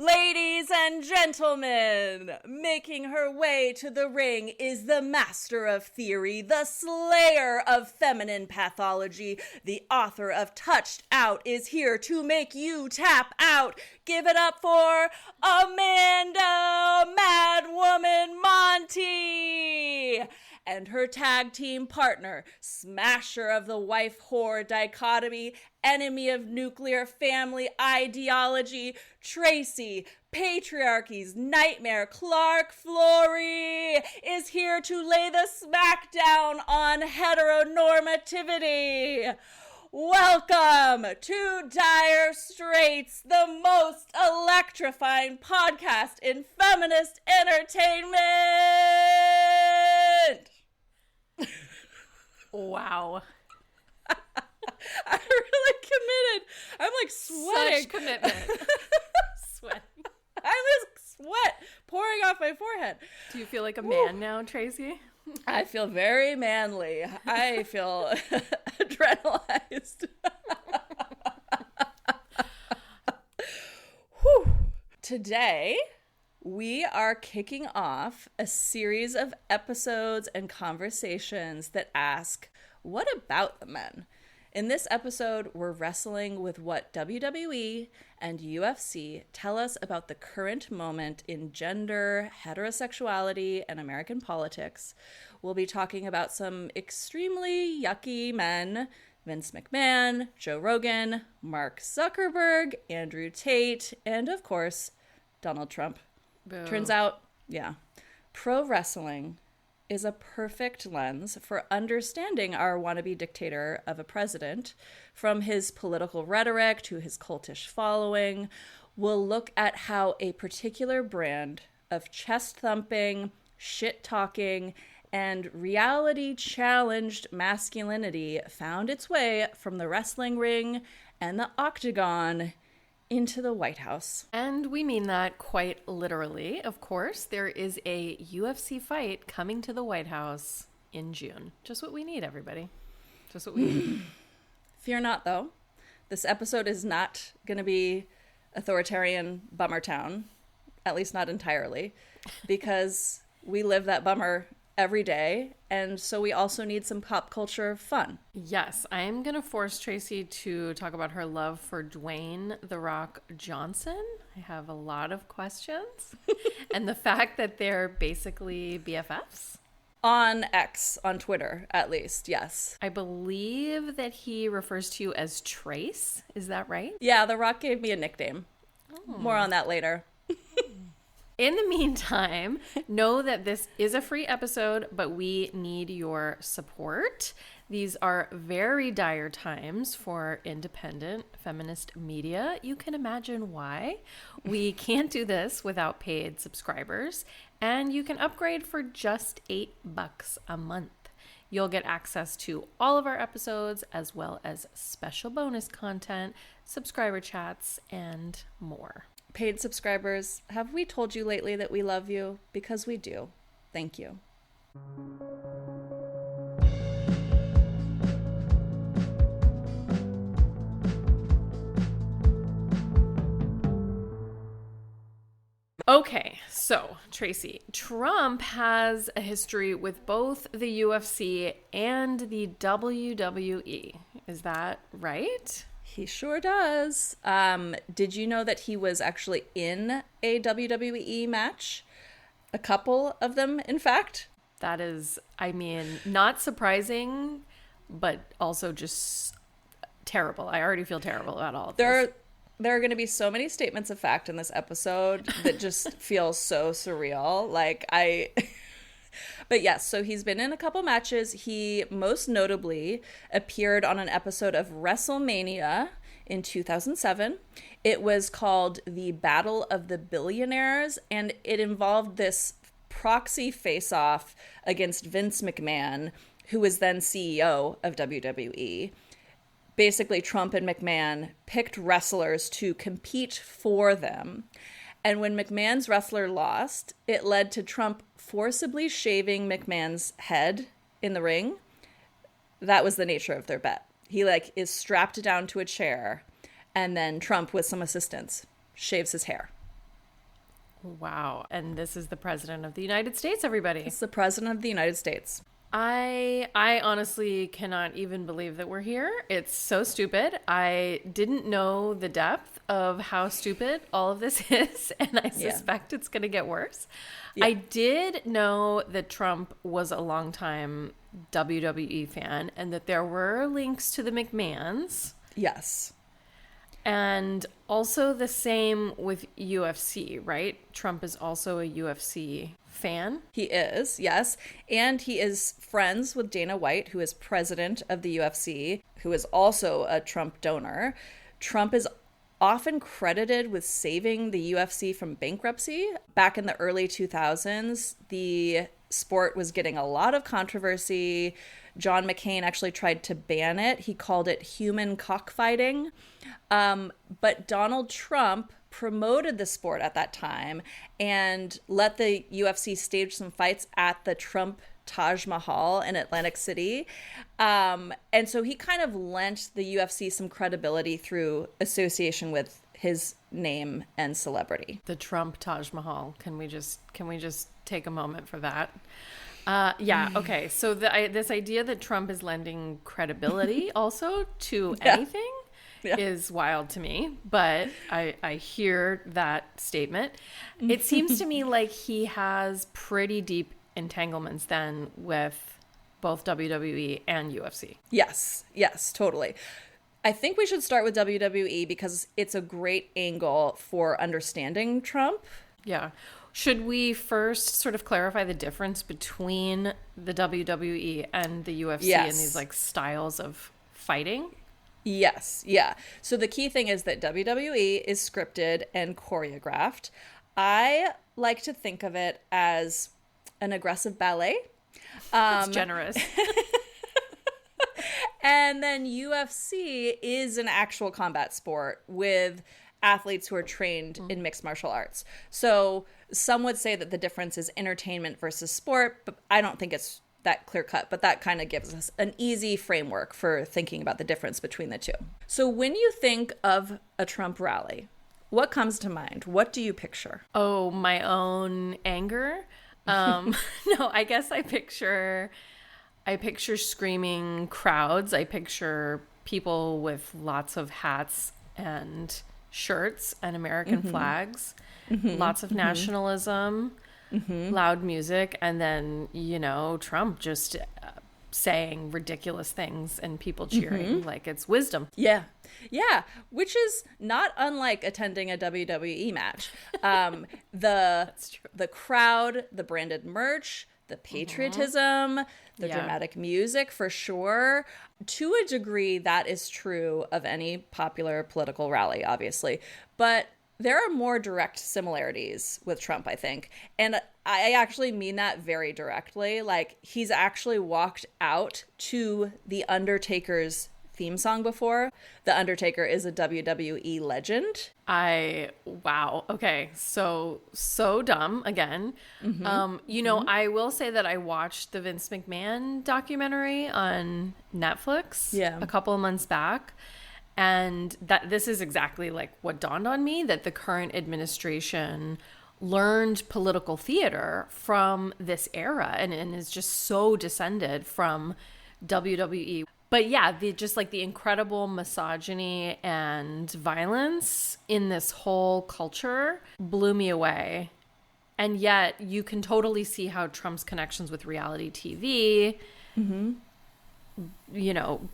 Ladies and gentlemen, making her way to the ring is the master of theory, the slayer of feminine pathology, the author of Touched Out is here to make you tap out. Give it up for Aaaamaaaanda, Mad Woman Monty, and her tag team partner, smasher of the wife-whore dichotomy, enemy of nuclear family ideology, Tracy, patriarchy's nightmare, Clark-Flory, is here to lay the smackdown on heteronormativity. Welcome to Dire Straits, the most electrifying podcast in feminist entertainment. Wow. I'm really committed. I'm like sweating. Such commitment. Sweating. I'm just sweat pouring off my forehead. Do you feel like a man now, Tracy? I feel very manly. I feel adrenalized. Whew. Today, we are kicking off a series of episodes and conversations that ask, what about the men? In this episode, we're wrestling with what WWE and UFC tell us about the current moment in gender, heterosexuality, and American politics. We'll be talking about some extremely yucky men, Vince McMahon, Joe Rogan, Mark Zuckberg, Andrew Tate, and of course, Donald Trump. Boo. Turns out, pro wrestling is a perfect lens for understanding our wannabe dictator of a president, from his political rhetoric to his cultish following. We'll look at how a particular brand of chest-thumping, shit-talking, and reality-challenged masculinity found its way from the wrestling ring and the Octagon into the White House. And we mean that quite literally, of course. There is a UFC fight coming to the White House in June. Just what we need, everybody. Just what we need. Fear not, though. This episode is not going to be authoritarian bummer town, at least not entirely, because we live that bummer every day, and so we also need some pop culture fun. Yes, I'm going to force Tracy to talk about her love for Dwayne "The Rock" Johnson. I have a lot of questions. And the fact that they're basically BFFs. On X, on Twitter, at least, yes. I believe that he refers to you as Trace. Is that right? Yeah, The Rock gave me a nickname. Oh. More on that later. In the meantime, know that this is a free episode, but we need your support. These are very dire times for independent feminist media. You can imagine why. We can't do this without paid subscribers, and you can upgrade for just $8 a month. You'll get access to all of our episodes, as well as special bonus content, subscriber chats, and more. Paid subscribers, have we told you lately that we love you? Because we do. Thank you. Okay, so Tracy, Trump has a history with both the UFC and the WWE. Is that right? He sure does. Did you know that he was actually in a WWE match? A couple of them, in fact. That is, I mean, not surprising, but also just terrible. I already feel terrible about all of this. There are going to be so many statements of fact in this episode that just feel so surreal. But yes, so he's been in a couple matches. He most notably appeared on an episode of WrestleMania in 2007. It was called the Battle of the Billionaires, and it involved this proxy face-off against Vince McMahon, who was then CEO of WWE. Basically, Trump and McMahon picked wrestlers to compete for them. And when McMahon's wrestler lost, it led to Trump forcibly shaving McMahon's head in the ring. That was the nature of their bet. He is strapped down to a chair, and then Trump, with some assistance, shaves his hair. Wow. And this is the President of the United States, everybody. It's the President of the United States. I honestly cannot even believe that we're here. It's so stupid. I didn't know the depth of how stupid all of this is, and I suspect it's going to get worse. Yeah. I did know that Trump was a longtime WWE fan and that there were links to the McMahons. Yes. And also the same with UFC, right? Trump is also a UFC fan. He is, yes. And he is friends with Dana White, who is president of the UFC, who is also a Trump donor. Trump is often credited with saving the UFC from bankruptcy. Back in the early 2000s, the sport was getting a lot of controversy. John McCain actually tried to ban it. He called it human cockfighting. But Donald Trump promoted the sport at that time and let the UFC stage some fights at the Trump Taj Mahal in Atlantic City. And so he kind of lent the UFC some credibility through association with his name and celebrity. The Trump Taj Mahal. Can we just take a moment for that? Okay. So this idea that Trump is lending credibility also to anything is wild to me, but I hear that statement. It seems to me like he has pretty deep entanglements then with both WWE and UFC. Yes, totally. I think we should start with WWE because it's a great angle for understanding Trump. Yeah. Should we first sort of clarify the difference between the WWE and the UFC and these like styles of fighting? Yes. Yeah. So the key thing is that WWE is scripted and choreographed. I like to think of it as an aggressive ballet. That's generous. And then UFC is an actual combat sport with athletes who are trained in mixed martial arts. So some would say that the difference is entertainment versus sport, but I don't think it's that clear cut, but that kind of gives us an easy framework for thinking about the difference between the two. So when you think of a Trump rally, what comes to mind? What do you picture? Oh, my own anger? No, I guess I picture screaming crowds. I picture people with lots of hats and shirts and American flags, lots of nationalism, loud music, and then, Trump just saying ridiculous things and people cheering like it's wisdom. Yeah, which is not unlike attending a WWE match. That's true. The crowd, the branded merch, the patriotism, the dramatic music, for sure. To a degree, that is true of any popular political rally, obviously. But there are more direct similarities with Trump, I think. And I actually mean that very directly. Like, he's actually walked out to The Undertaker's theme song before. The Undertaker is a WWE legend. Wow. Okay. So dumb again. I will say that I watched the Vince McMahon documentary on Netflix a couple of months back. And that this is exactly like what dawned on me, that the current administration learned political theater from this era and is just so descended from WWE. But yeah, just like the incredible misogyny and violence in this whole culture blew me away. And yet you can totally see how Trump's connections with reality TV,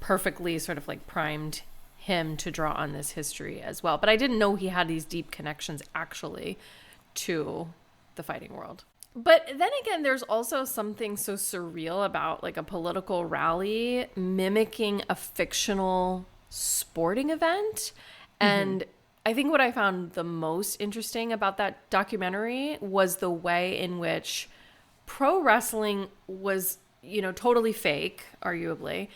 perfectly sort of like primed him to draw on this history as well. But I didn't know he had these deep connections actually to the fighting world. But then again, there's also something so surreal about like a political rally mimicking a fictional sporting event. And I think what I found the most interesting about that documentary was the way in which pro wrestling was, totally fake, arguably,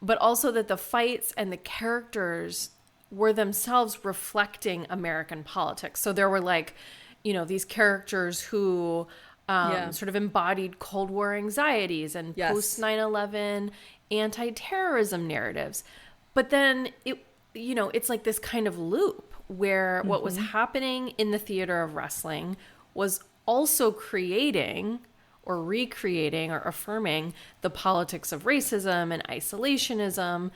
but also that the fights and the characters were themselves reflecting American politics. So there were like, these characters who sort of embodied Cold War anxieties and post 9/11 anti-terrorism narratives. But then it's like this kind of loop where what was happening in the theater of wrestling was also creating or recreating or affirming the politics of racism and isolationism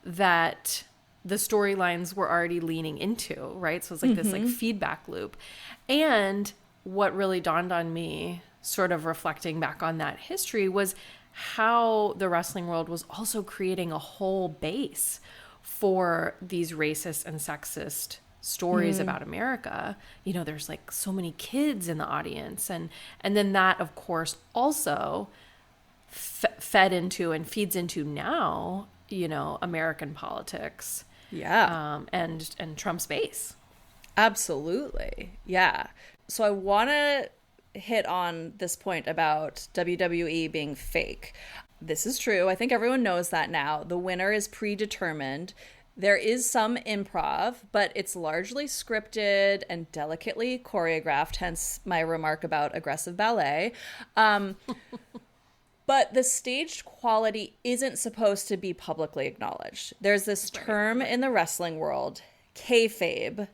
that the storylines were already leaning into, right? So it's like this like feedback loop. And what really dawned on me, sort of reflecting back on that history, was how the wrestling world was also creating a whole base for these racist and sexist stories about America. You know, there's like so many kids in the audience, and then that of course also fed into and feeds into now, you know, American politics. Yeah. And Trump's base. Absolutely. Yeah. So I want to hit on this point about WWE being fake. This is true. I think everyone knows that now. The winner is predetermined. There is some improv, but it's largely scripted and delicately choreographed, hence my remark about aggressive ballet. But the staged quality isn't supposed to be publicly acknowledged. There's this term in the wrestling world, kayfabe,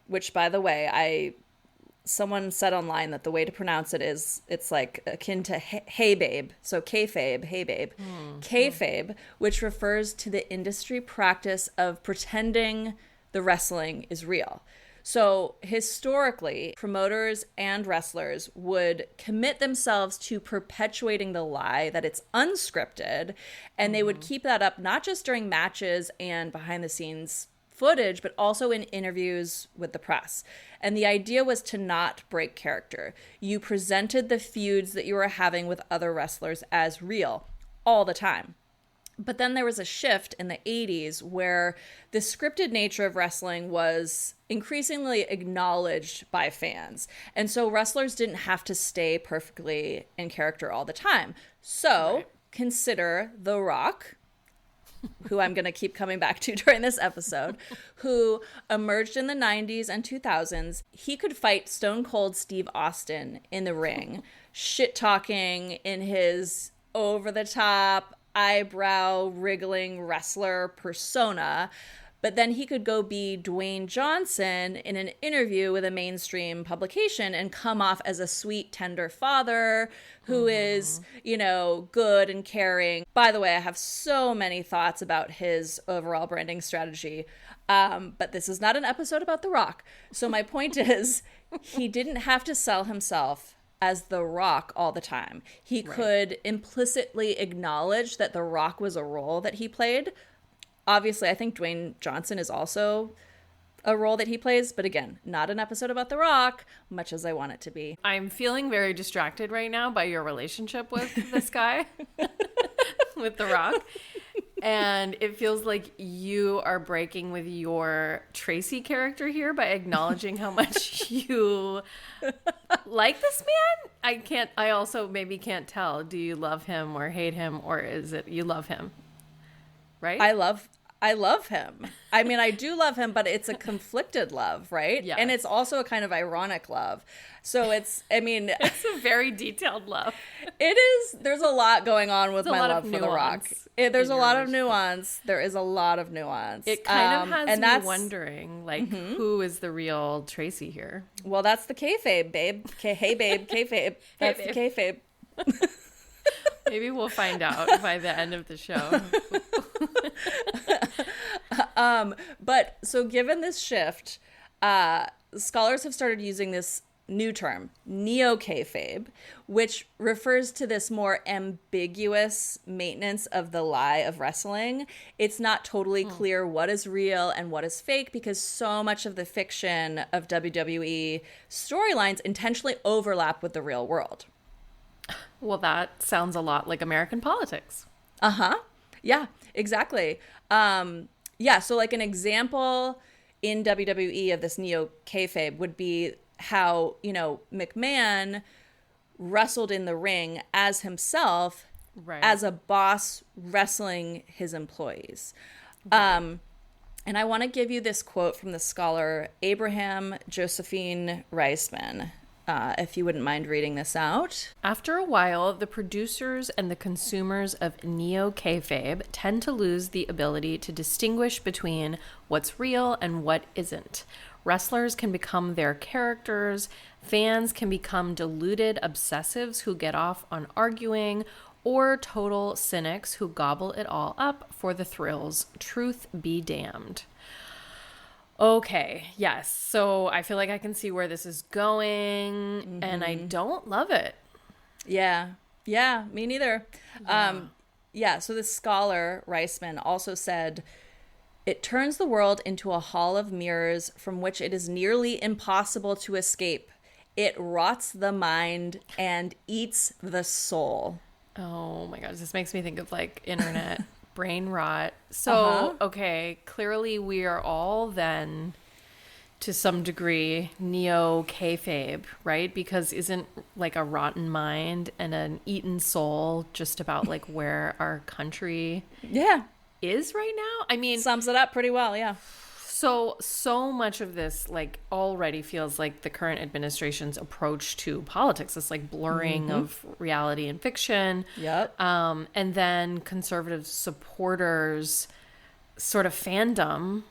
which, by the way, someone said online that the way to pronounce it is, it's like akin to hey babe. So kayfabe, hey babe. Kayfabe, which refers to the industry practice of pretending the wrestling is real. So historically, promoters and wrestlers would commit themselves to perpetuating the lie that it's unscripted, and they would keep that up not just during matches and behind the scenes footage, but also in interviews with the press. And the idea was to not break character. You presented the feuds that you were having with other wrestlers as real all the time. But then there was a shift in the 80s where the scripted nature of wrestling was increasingly acknowledged by fans. And so wrestlers didn't have to stay perfectly in character all the time. So consider The Rock, who I'm going to keep coming back to during this episode, who emerged in the 90s and 2000s. He could fight Stone Cold Steve Austin in the ring, shit-talking in his over-the-top, eyebrow wriggling wrestler persona, but then he could go be Dwayne Johnson in an interview with a mainstream publication and come off as a sweet, tender father who is, you know, good and caring. By the way, I have so many thoughts about his overall branding strategy, but this is not an episode about The Rock. So my point is, he didn't have to sell himself as The Rock all the time. He could implicitly acknowledge that The Rock was a role that he played. Obviously, I think Dwayne Johnson is also a role that he plays, but again, not an episode about The Rock, much as I want it to be. I'm feeling very distracted right now by your relationship with this guy, with The Rock. And it feels like you are breaking with your Tracy character here by acknowledging how much you like this man. I also maybe can't tell. Do you love him or hate him, or is it you love him? Right? I love him. I mean, I do love him, but it's a conflicted love, right? Yeah. And it's also a kind of ironic love. So it's a very detailed love. It is. There's a lot going on with my love for The Rock. There's a lot of nuance. There is a lot of nuance. It kind of has me wondering, like, who is the real Tracy here? Well, that's the kayfabe, babe. Hey, babe, kayfabe. That's the kayfabe. Maybe we'll find out by the end of the show. But so given this shift, scholars have started using this new term, neo-kayfabe, which refers to this more ambiguous maintenance of the lie of wrestling. It's not totally clear what is real and what is fake because so much of the fiction of WWE storylines intentionally overlap with the real world. Well, that sounds a lot like American politics. Uh-huh. Yeah, exactly. So like an example in WWE of this neo-kayfabe would be how, you know, McMahon wrestled in the ring as himself, as a boss wrestling his employees. And I want to give you this quote from the scholar Abraham Josephine Reisman, if you wouldn't mind reading this out. After a while, the producers and the consumers of neo-kayfabe tend to lose the ability to distinguish between what's real and what isn't. Wrestlers can become their characters. Fans can become deluded obsessives who get off on arguing, or total cynics who gobble it all up for the thrills. Truth be damned. Okay, yes. So I feel like I can see where this is going, and I don't love it. Yeah, me neither. So this scholar, Reisman, also said, it turns the world into a hall of mirrors from which it is nearly impossible to escape. It rots the mind and eats the soul. Oh my gosh, this makes me think of like internet brain rot. So, okay, clearly we are all then to some degree neo-kayfabe, right? Because isn't like a rotten mind and an eaten soul just about like where our country is right now? I mean, sums it up pretty well, yeah. So much of this like already feels like the current administration's approach to politics. It's like blurring of reality and fiction. Yep. And then conservative supporters sort of fandom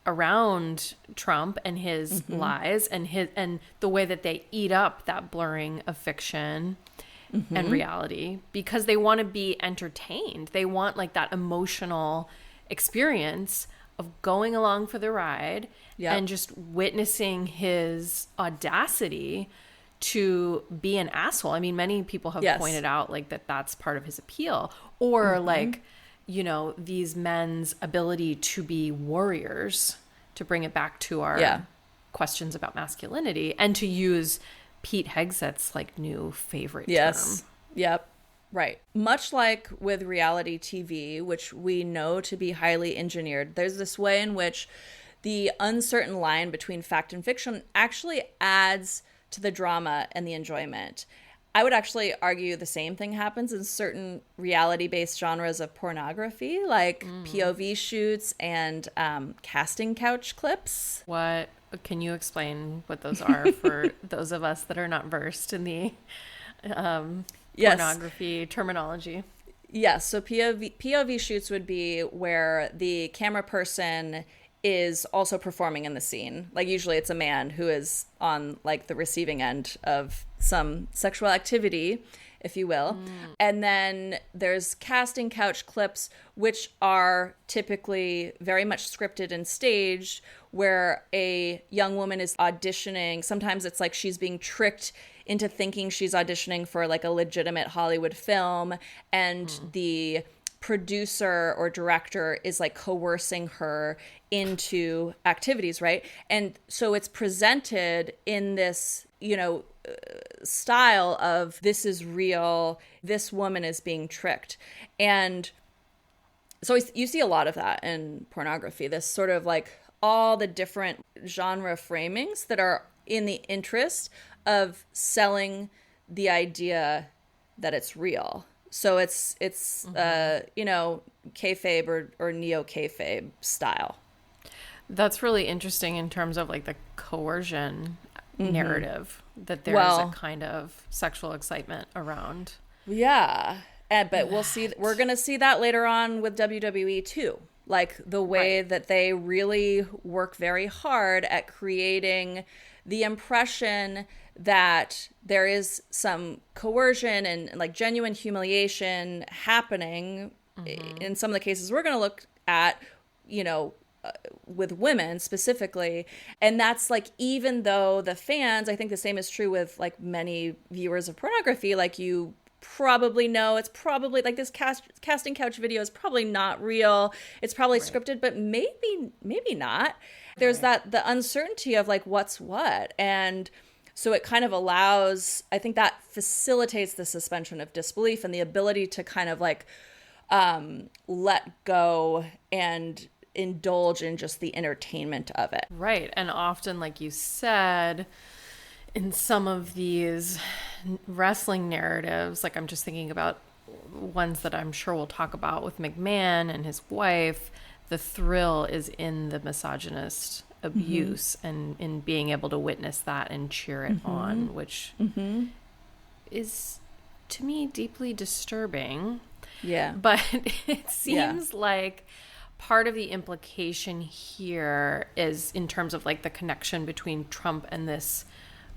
around Trump and his lies and the way that they eat up that blurring of fiction and reality because they want to be entertained. They want like that emotional experience of going along for the ride and just witnessing his audacity to be an asshole. I mean, many people have pointed out like that's part of his appeal, or like, you know, these men's ability to be warriors, to bring it back to our questions about masculinity, and to use Pete Hegseth's like new favorite term. Yep. Right. Much like with reality TV, which we know to be highly engineered, there's this way in which the uncertain line between fact and fiction actually adds to the drama and the enjoyment. I would actually argue the same thing happens in certain reality-based genres of pornography, like POV shoots and casting couch clips. What? Can you explain what those are for those of us that are not versed in the pornography terminology? Yes. So POV shoots would be where the camera person is also performing in the scene. Like usually it's a man who is on like the receiving end of some sexual activity, if you will. And then there's casting couch clips, which are typically very much scripted and staged, where a young woman is auditioning. Sometimes it's like she's being tricked into thinking she's auditioning for like a legitimate Hollywood film, and the producer or director is like coercing her into activities, right? And so it's presented in this, you know, style of this is real, this woman is being tricked. And so you see a lot of that in pornography, this sort of like all the different genre framings that are in the interest of selling the idea that it's real. So it's you know, kayfabe or neo-kayfabe style. That's really interesting in terms of like the coercion narrative, that there's a kind of sexual excitement around. Yeah. But we're going to see that later on with WWE too. Like the way that they really work very hard at creating the impression that there is some coercion and like genuine humiliation happening in some of the cases we're going to look at, you know, with women specifically. And that's like, even though the fans, I think the same is true with like many viewers of pornography, like you probably know it's probably like this casting couch video is probably not real. It's probably scripted, but maybe not. There's that the uncertainty of like what's what. And so it kind of allows, I think that facilitates the suspension of disbelief and the ability to kind of like let go and indulge in just the entertainment of it. Right. And often, like you said, in some of these wrestling narratives, like I'm just thinking about ones that I'm sure we'll talk about with McMahon and his wife, the thrill is in the misogynist abuse and in being able to witness that and cheer it on, which is to me deeply disturbing. Yeah. But it seems like part of the implication here is in terms of like the connection between Trump and this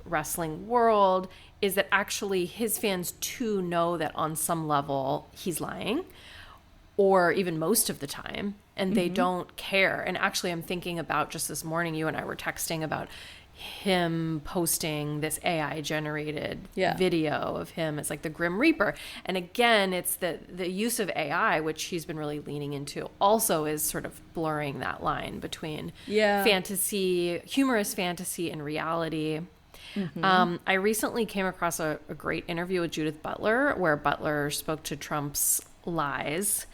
wrestling world is that actually his fans too know that on some level he's lying, or even most of the time, and they don't care. And actually I'm thinking about just this morning, you and I were texting about him posting this AI generated video of him as like the Grim Reaper. And again, it's the use of AI, which he's been really leaning into, also is sort of blurring that line between fantasy, humorous fantasy, and reality. I recently came across a great interview with Judith Butler where Butler spoke to Trump's lies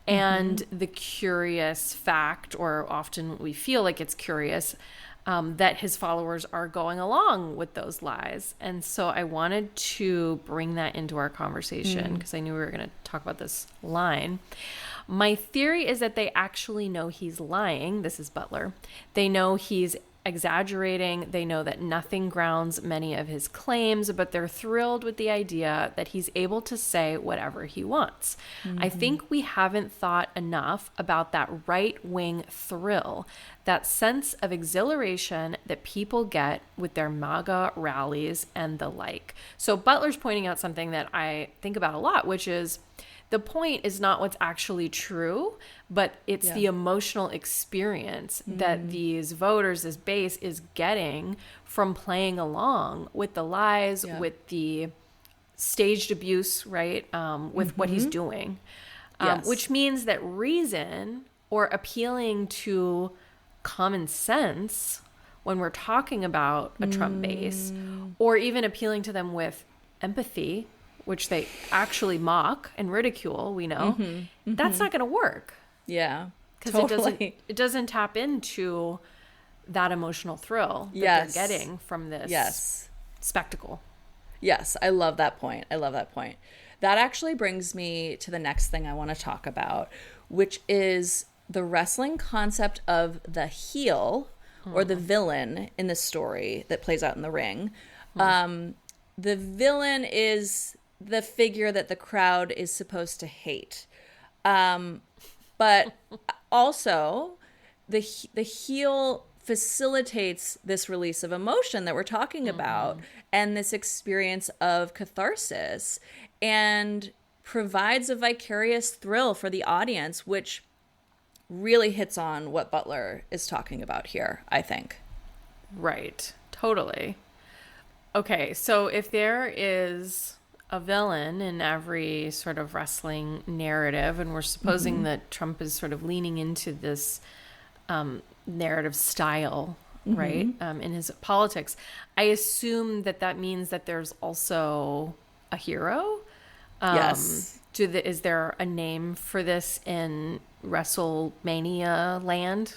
and the curious fact, or often we feel like it's curious, that his followers are going along with those lies. And so I wanted to bring that into our conversation because I knew we were going to talk about this line. My theory is that they actually know he's lying. This is Butler. They know he's exaggerating. They know that nothing grounds many of his claims, but they're thrilled with the idea that he's able to say whatever he wants. I think we haven't thought enough about that right-wing thrill, that sense of exhilaration that people get with their MAGA rallies and the like. So Butler's pointing out something that I think about a lot, which is the point is not what's actually true, but it's the emotional experience that these voters, this base, is getting from playing along with the lies, with the staged abuse, right? With what he's doing, which means that reason or appealing to common sense when we're talking about a Trump base, or even appealing to them with empathy, which they actually mock and ridicule, we know, that's not going to work. Yeah, because it doesn't tap into that emotional thrill that they're getting from this spectacle. Yes, I love that point. That actually brings me to the next thing I want to talk about, which is the wrestling concept of the heel or the villain in the story that plays out in the ring. The villain is the figure that the crowd is supposed to hate. But also the heel facilitates this release of emotion that we're talking about and this experience of catharsis and provides a vicarious thrill for the audience, which really hits on what Butler is talking about here, I think. Right. Totally. Okay. So if there is a villain in every sort of wrestling narrative, and we're supposing that Trump is sort of leaning into this narrative style, right, in his politics, I assume that means that there's also a hero. Yes. Is there a name for this in WrestleMania land?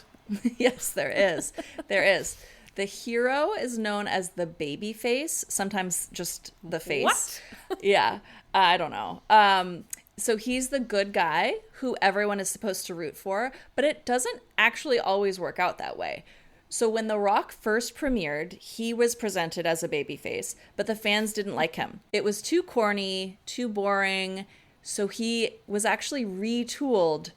Yes, there is. There is. The hero is known as the baby face, sometimes just the face. What? Yeah, I don't know. So he's the good guy who everyone is supposed to root for, but it doesn't actually always work out that way. So when The Rock first premiered, he was presented as a baby face, but the fans didn't like him. It was too corny, too boring, so he was actually retooled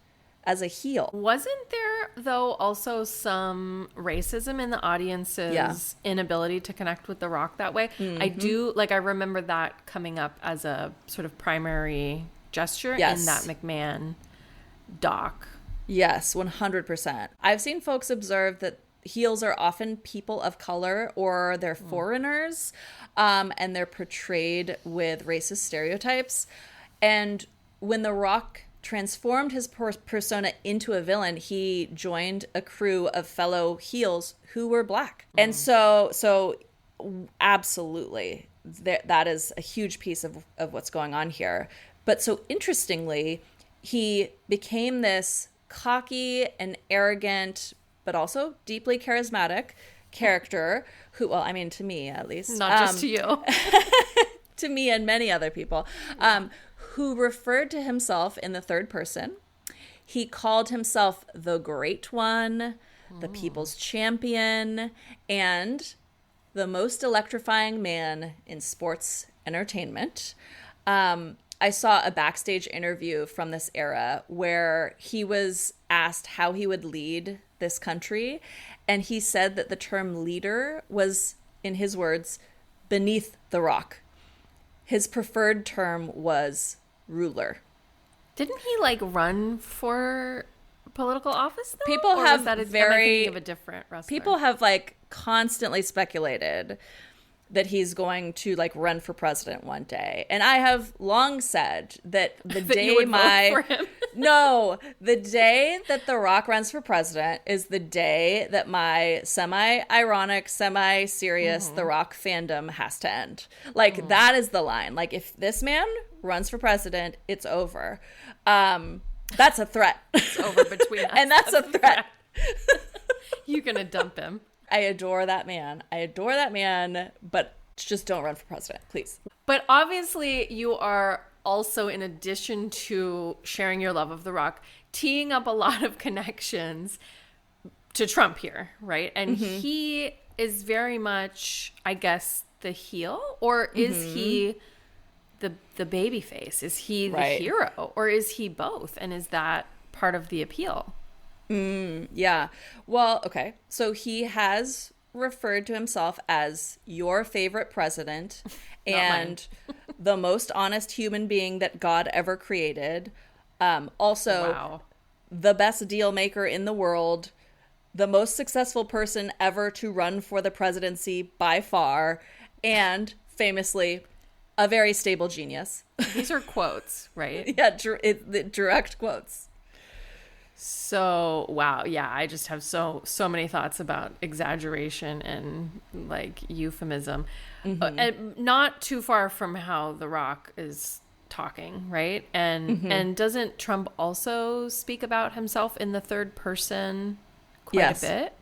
as a heel. Wasn't there, though, also some racism in the audience's inability to connect with The Rock that way? I remember that coming up as a sort of primary gesture in that McMahon doc. Yes, 100%. I've seen folks observe that heels are often people of color or they're foreigners, and they're portrayed with racist stereotypes. And when The Rock transformed his persona into a villain, he joined a crew of fellow heels who were black. And so absolutely, that is a huge piece of what's going on here. But so interestingly, he became this cocky and arrogant, but also deeply charismatic character who, well, I mean, to me at least. Not just to you. To me and many other people. Who referred to himself in the third person. He called himself the Great One, the People's Champion, and the most electrifying man in sports entertainment. I I saw a backstage interview from this era where he was asked how he would lead this country. And he said that the term leader was, in his words, beneath The Rock. His preferred term was ruler. Didn't he like run for political office though? People or have am I thinking of a different wrestler? People have like constantly speculated that he's going to like run for president one day. And I have long said that the that day you would vote for him. No, the day that The Rock runs for president is the day that my semi-ironic, semi-serious The Rock fandom has to end. Like that is the line. Like if this man runs for president, it's over. That's a threat. It's over between us. And that's a threat. You're going to dump him. I adore that man. But just don't run for president, please. But obviously you are also, in addition to sharing your love of The Rock, teeing up a lot of connections to Trump here, right? And he is very much, I guess, the heel, or is he the baby face? Is he the hero, or is he both? And is that part of the appeal? Yeah. Well, okay. So he has referred to himself as your favorite president and the most honest human being that God ever created. Also, the best deal maker in the world, the most successful person ever to run for the presidency by far, and famously, a very stable genius. These are quotes, right? Yeah, direct quotes. So, wow. Yeah, I just have so many thoughts about exaggeration and like euphemism. And not too far from how The Rock is talking, right? And doesn't Trump also speak about himself in the third person quite a bit?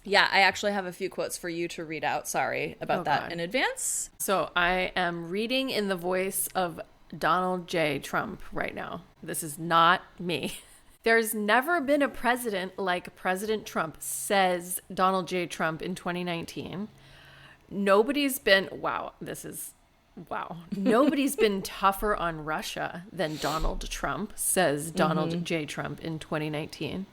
Yeah, I actually have a few quotes for you to read out. Sorry about that God. in advance. So I am reading in the voice of Donald J. Trump right now. This is not me. There's never been a president like President Trump, says Donald J. Trump in 2019. Nobody's been tougher on Russia than Donald Trump, says Donald J. Trump in 2019.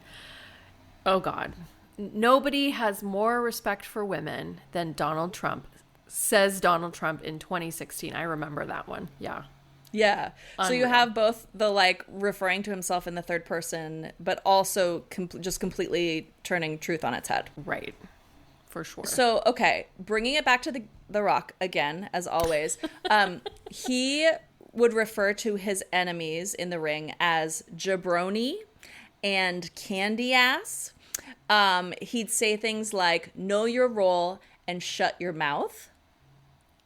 Oh, God. Nobody has more respect for women than Donald Trump, says Donald Trump in 2016. I remember that one. Yeah. Yeah. Unreal. So you have both the like referring to himself in the third person, but also just completely turning truth on its head. Right. For sure. So, okay, bringing it back to the Rock again, as always, he would refer to his enemies in the ring as jabroni and candy ass. He'd say things like, know your role and shut your mouth.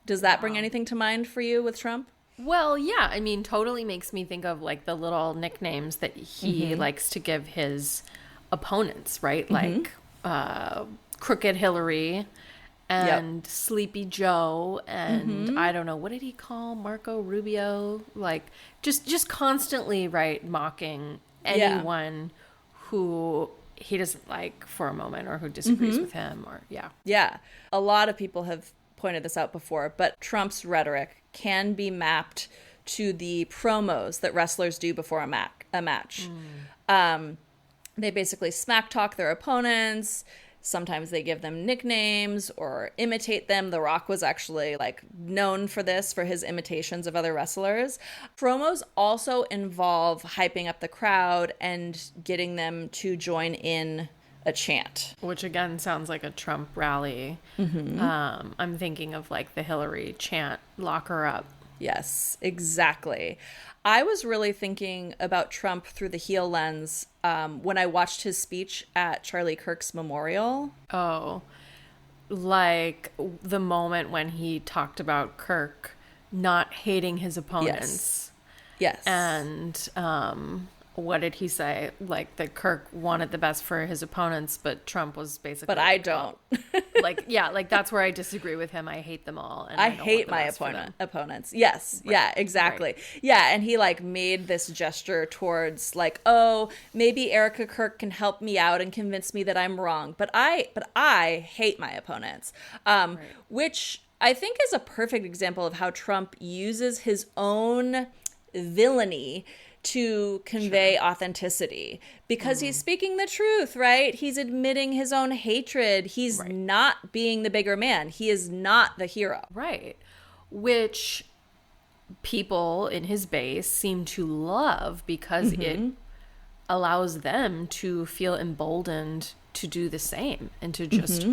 Does that bring anything to mind for you with Trump? Well, yeah. I mean, totally makes me think of like the little nicknames that he likes to give his opponents, right? Like Crooked Hillary and Sleepy Joe and I don't know, what did he call Marco Rubio? Like just constantly, right, mocking anyone who he doesn't like for a moment or who disagrees with him or Yeah. A lot of people have pointed this out before, but Trump's rhetoric can be mapped to the promos that wrestlers do before a match. They basically smack talk their opponents. Sometimes they give them nicknames or imitate them. The Rock was actually like known for this, for his imitations of other wrestlers. Promos also involve hyping up the crowd and getting them to join in a chant. Which again sounds like a Trump rally. I'm thinking of like the Hillary chant, lock her up. Yes, exactly. I was really thinking about Trump through the heel lens when I watched his speech at Charlie Kirk's memorial. Oh, like the moment when he talked about Kirk not hating his opponents. Yes. And what did he say? Like that Kirk wanted the best for his opponents, but Trump was basically. But I don't. Like that's where I disagree with him. I hate them all. And I hate my opponents. Yes. Right. Yeah, exactly. Right. Yeah. And he like made this gesture towards like, oh, maybe Erica Kirk can help me out and convince me that I'm wrong. But I hate my opponents. Which I think is a perfect example of how Trump uses his own villainy to convey authenticity, because he's speaking the truth, right? He's admitting his own hatred. He's not being the bigger man. He is not the hero. Right. Which people in his base seem to love because it allows them to feel emboldened to do the same and to just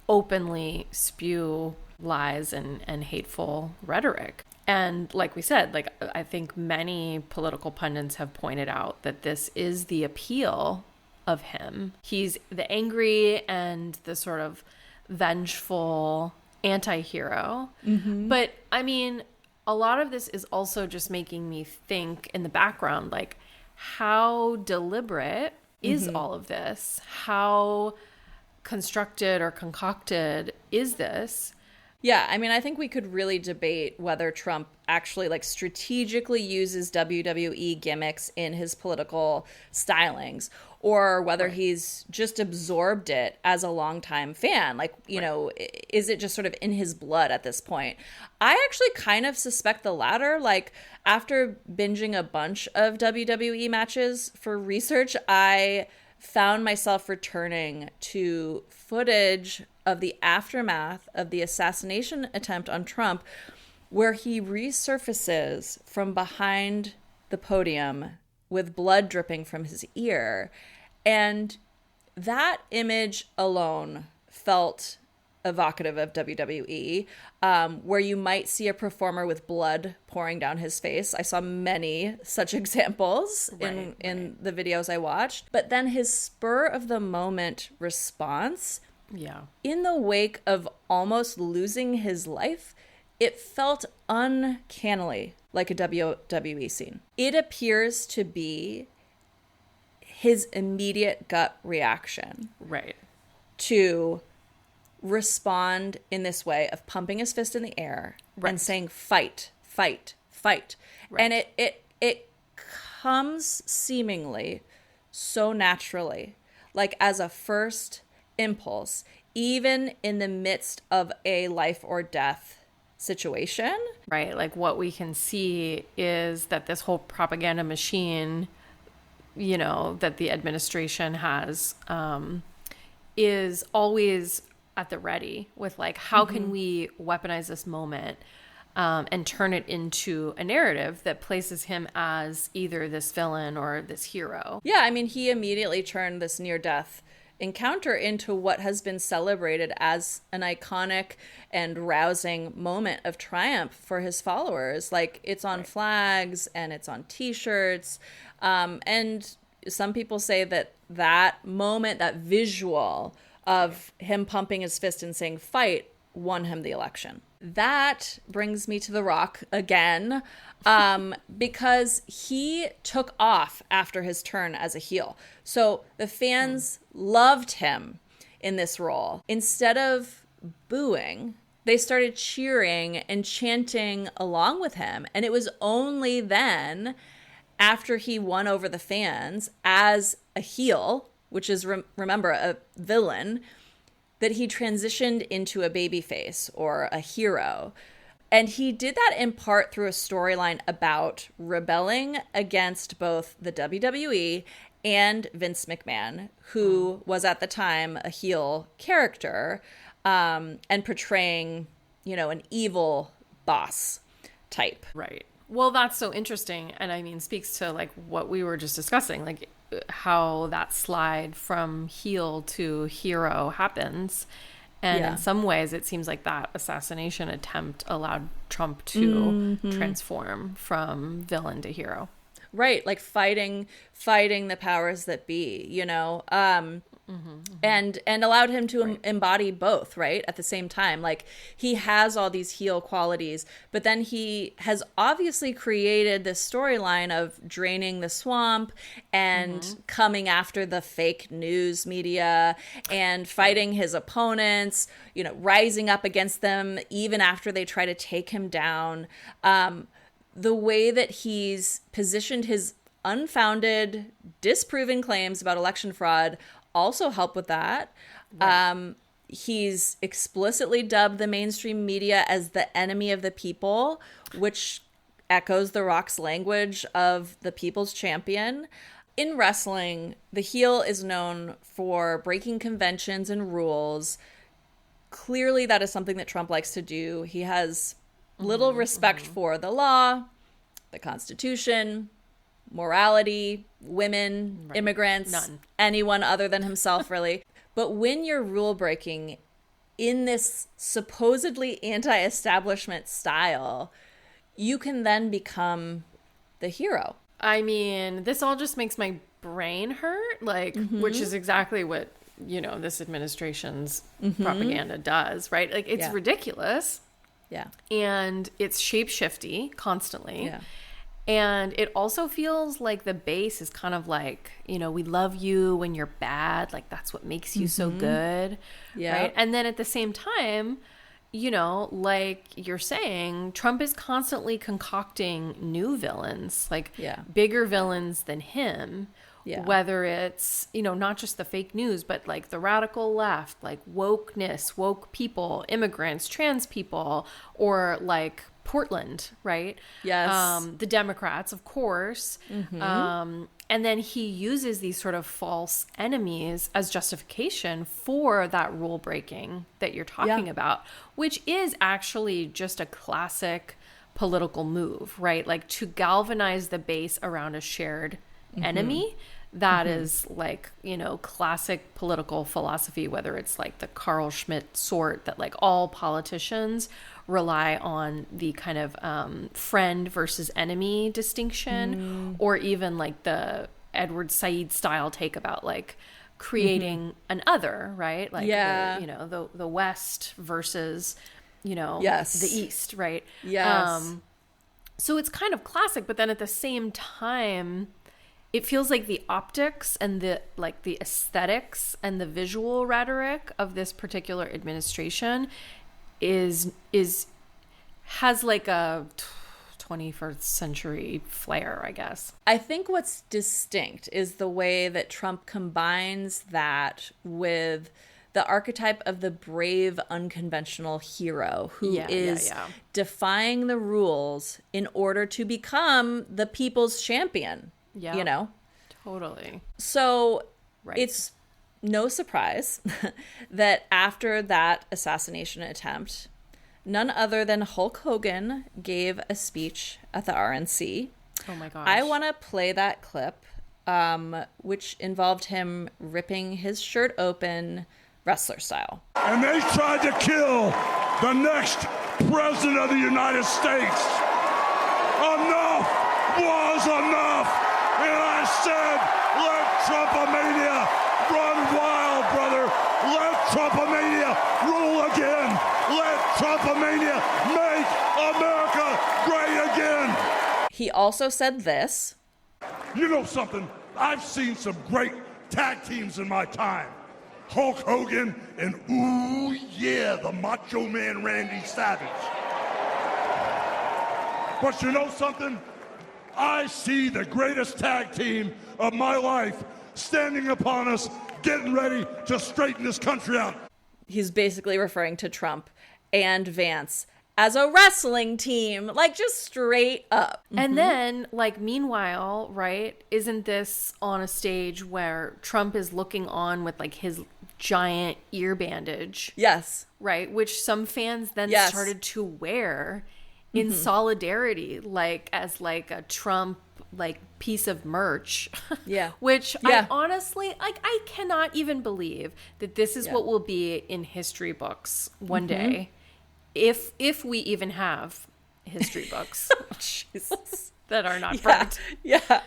openly spew lies and hateful rhetoric. And like we said, like I think many political pundits have pointed out that this is the appeal of him. He's the angry and the sort of vengeful anti-hero. But I mean, a lot of this is also just making me think in the background, like, how deliberate is all of this? How constructed or concocted is this? Yeah, I mean, I think we could really debate whether Trump actually like strategically uses WWE gimmicks in his political stylings, or whether he's just absorbed it as a longtime fan. Like, you know, is it just sort of in his blood at this point? I actually kind of suspect the latter. Like, after binging a bunch of WWE matches for research, I found myself returning to footage of the aftermath of the assassination attempt on Trump, where he resurfaces from behind the podium with blood dripping from his ear. And that image alone felt evocative of WWE, where you might see a performer with blood pouring down his face. I saw many such examples in the videos I watched. But then his spur of the moment response, in the wake of almost losing his life, it felt uncannily like a WWE scene. It appears to be his immediate gut reaction to respond in this way of pumping his fist in the air and saying fight, fight, fight. And it comes seemingly so naturally, like as a first impulse, even in the midst of a life or death situation. Right. Like what we can see is that this whole propaganda machine, you know, that the administration has, is always at the ready with like, how can we weaponize this moment and turn it into a narrative that places him as either this villain or this hero. Yeah, I mean, he immediately turned this near-death encounter into what has been celebrated as an iconic and rousing moment of triumph for his followers. Like, it's on flags and it's on T-shirts. And some people say that that moment, that visual of him pumping his fist and saying fight, won him the election. That brings me to The Rock again, because he took off after his turn as a heel. So the fans loved him in this role. Instead of booing, they started cheering and chanting along with him. And it was only then, after he won over the fans as a heel, which is, remember, a villain, that he transitioned into a babyface or a hero. And he did that in part through a storyline about rebelling against both the WWE and Vince McMahon, who was at the time a heel character, and portraying, you know, an evil boss type. Right. Well, that's so interesting. And I mean, speaks to like what we were just discussing, like how that slide from heel to hero happens. And in some ways, it seems like that assassination attempt allowed Trump to transform from villain to hero. Right. Like fighting the powers that be, you know, and allowed him to embody both, right, at the same time. Like, he has all these heel qualities, but then he has obviously created this storyline of draining the swamp and coming after the fake news media and fighting his opponents, you know, rising up against them even after they try to take him down. The way that he's positioned his unfounded, disproven claims about election fraud also help with that. He's explicitly dubbed the mainstream media as the enemy of the people, which echoes The Rock's language of the people's champion. In wrestling, the heel is known for breaking conventions and rules. Clearly, that is something that Trump likes to do. He has little respect for the law, the Constitution, morality, women, immigrants, none. Anyone other than himself, really. But when you're rule breaking in this supposedly anti-establishment style, you can then become the hero. I mean, this all just makes my brain hurt, like, which is exactly what, you know, this administration's propaganda does, right? Like, it's ridiculous. Yeah. And it's shape-shifty constantly. Yeah. And it also feels like the base is kind of like, you know, we love you when you're bad. Like, that's what makes you so good. Yeah. Right. And then at the same time, you know, like you're saying, Trump is constantly concocting new villains, like bigger villains than him. Yeah. Whether it's, you know, not just the fake news, but like the radical left, like wokeness, woke people, immigrants, trans people, or like Portland, right? Yes. The Democrats, of course. And then he uses these sort of false enemies as justification for that rule breaking that you're talking about, which is actually just a classic political move, right? Like to galvanize the base around a shared enemy. That is like, you know, classic political philosophy, whether it's like the Carl Schmitt sort that like all politicians rely on the kind of friend versus enemy distinction, or even like the Edward Said style take about like creating an other, right? Like, the, you know, the West versus, you know, the East, right? Yes. So it's kind of classic, but then at the same time, it feels like the optics and the like the aesthetics and the visual rhetoric of this particular administration has like a 21st century flair, I guess. I think what's distinct is the way that Trump combines that with the archetype of the brave, unconventional hero who is defying the rules in order to become the people's champion. Yeah. You know? Totally. So it's no surprise that after that assassination attempt, none other than Hulk Hogan gave a speech at the RNC. Oh my gosh. I want to play that clip, which involved him ripping his shirt open wrestler style. And they tried to kill the next president of the United States. Enough was enough. And I said, let Trumpomania run wild, brother. Let Trumpomania rule again. Let Trumpomania make America great again. He also said this. You know something? I've seen some great tag teams in my time. Hulk Hogan and, ooh, yeah, the Macho Man Randy Savage. But you know something? I see the greatest tag team of my life standing upon us, getting ready to straighten this country out. He's basically referring to Trump and Vance as a wrestling team, like just straight up. And then, like, meanwhile, right, isn't this on a stage where Trump is looking on with like his giant ear bandage? Yes. Right, which some fans then started to wear in solidarity, like as like a Trump like piece of merch. Yeah. Which I honestly, like, I cannot even believe that this is what will be in history books one day. If we even have history books. Jesus. That are not burnt. Yeah.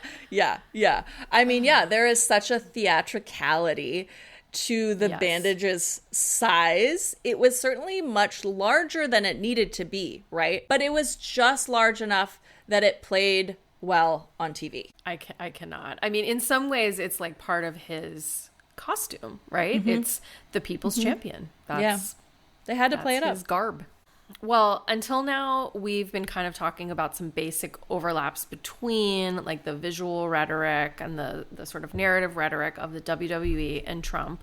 I mean, there is such a theatricality to the bandage's size. It was certainly much larger than it needed to be, right? But it was just large enough that it played well on TV. I cannot. I mean, in some ways, it's like part of his costume, right? It's the people's champion. They had to play it up. His garb. Well, until now, we've been kind of talking about some basic overlaps between like the visual rhetoric and the sort of narrative rhetoric of the WWE and Trump.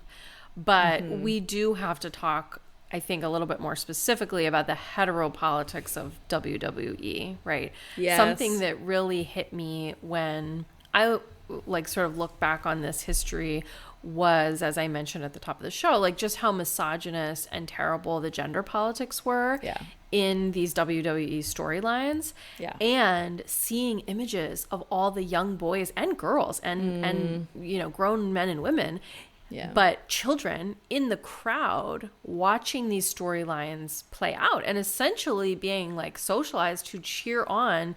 But we do have to talk I think a little bit more specifically about the heteropolitics of WWE, right? Yes. Something that really hit me when I like sort of look back on this history was, as I mentioned at the top of the show, like just how misogynist and terrible the gender politics were in these WWE storylines. Yeah. And seeing images of all the young boys and girls and you know, grown men and women, but children in the crowd watching these storylines play out and essentially being like socialized to cheer on,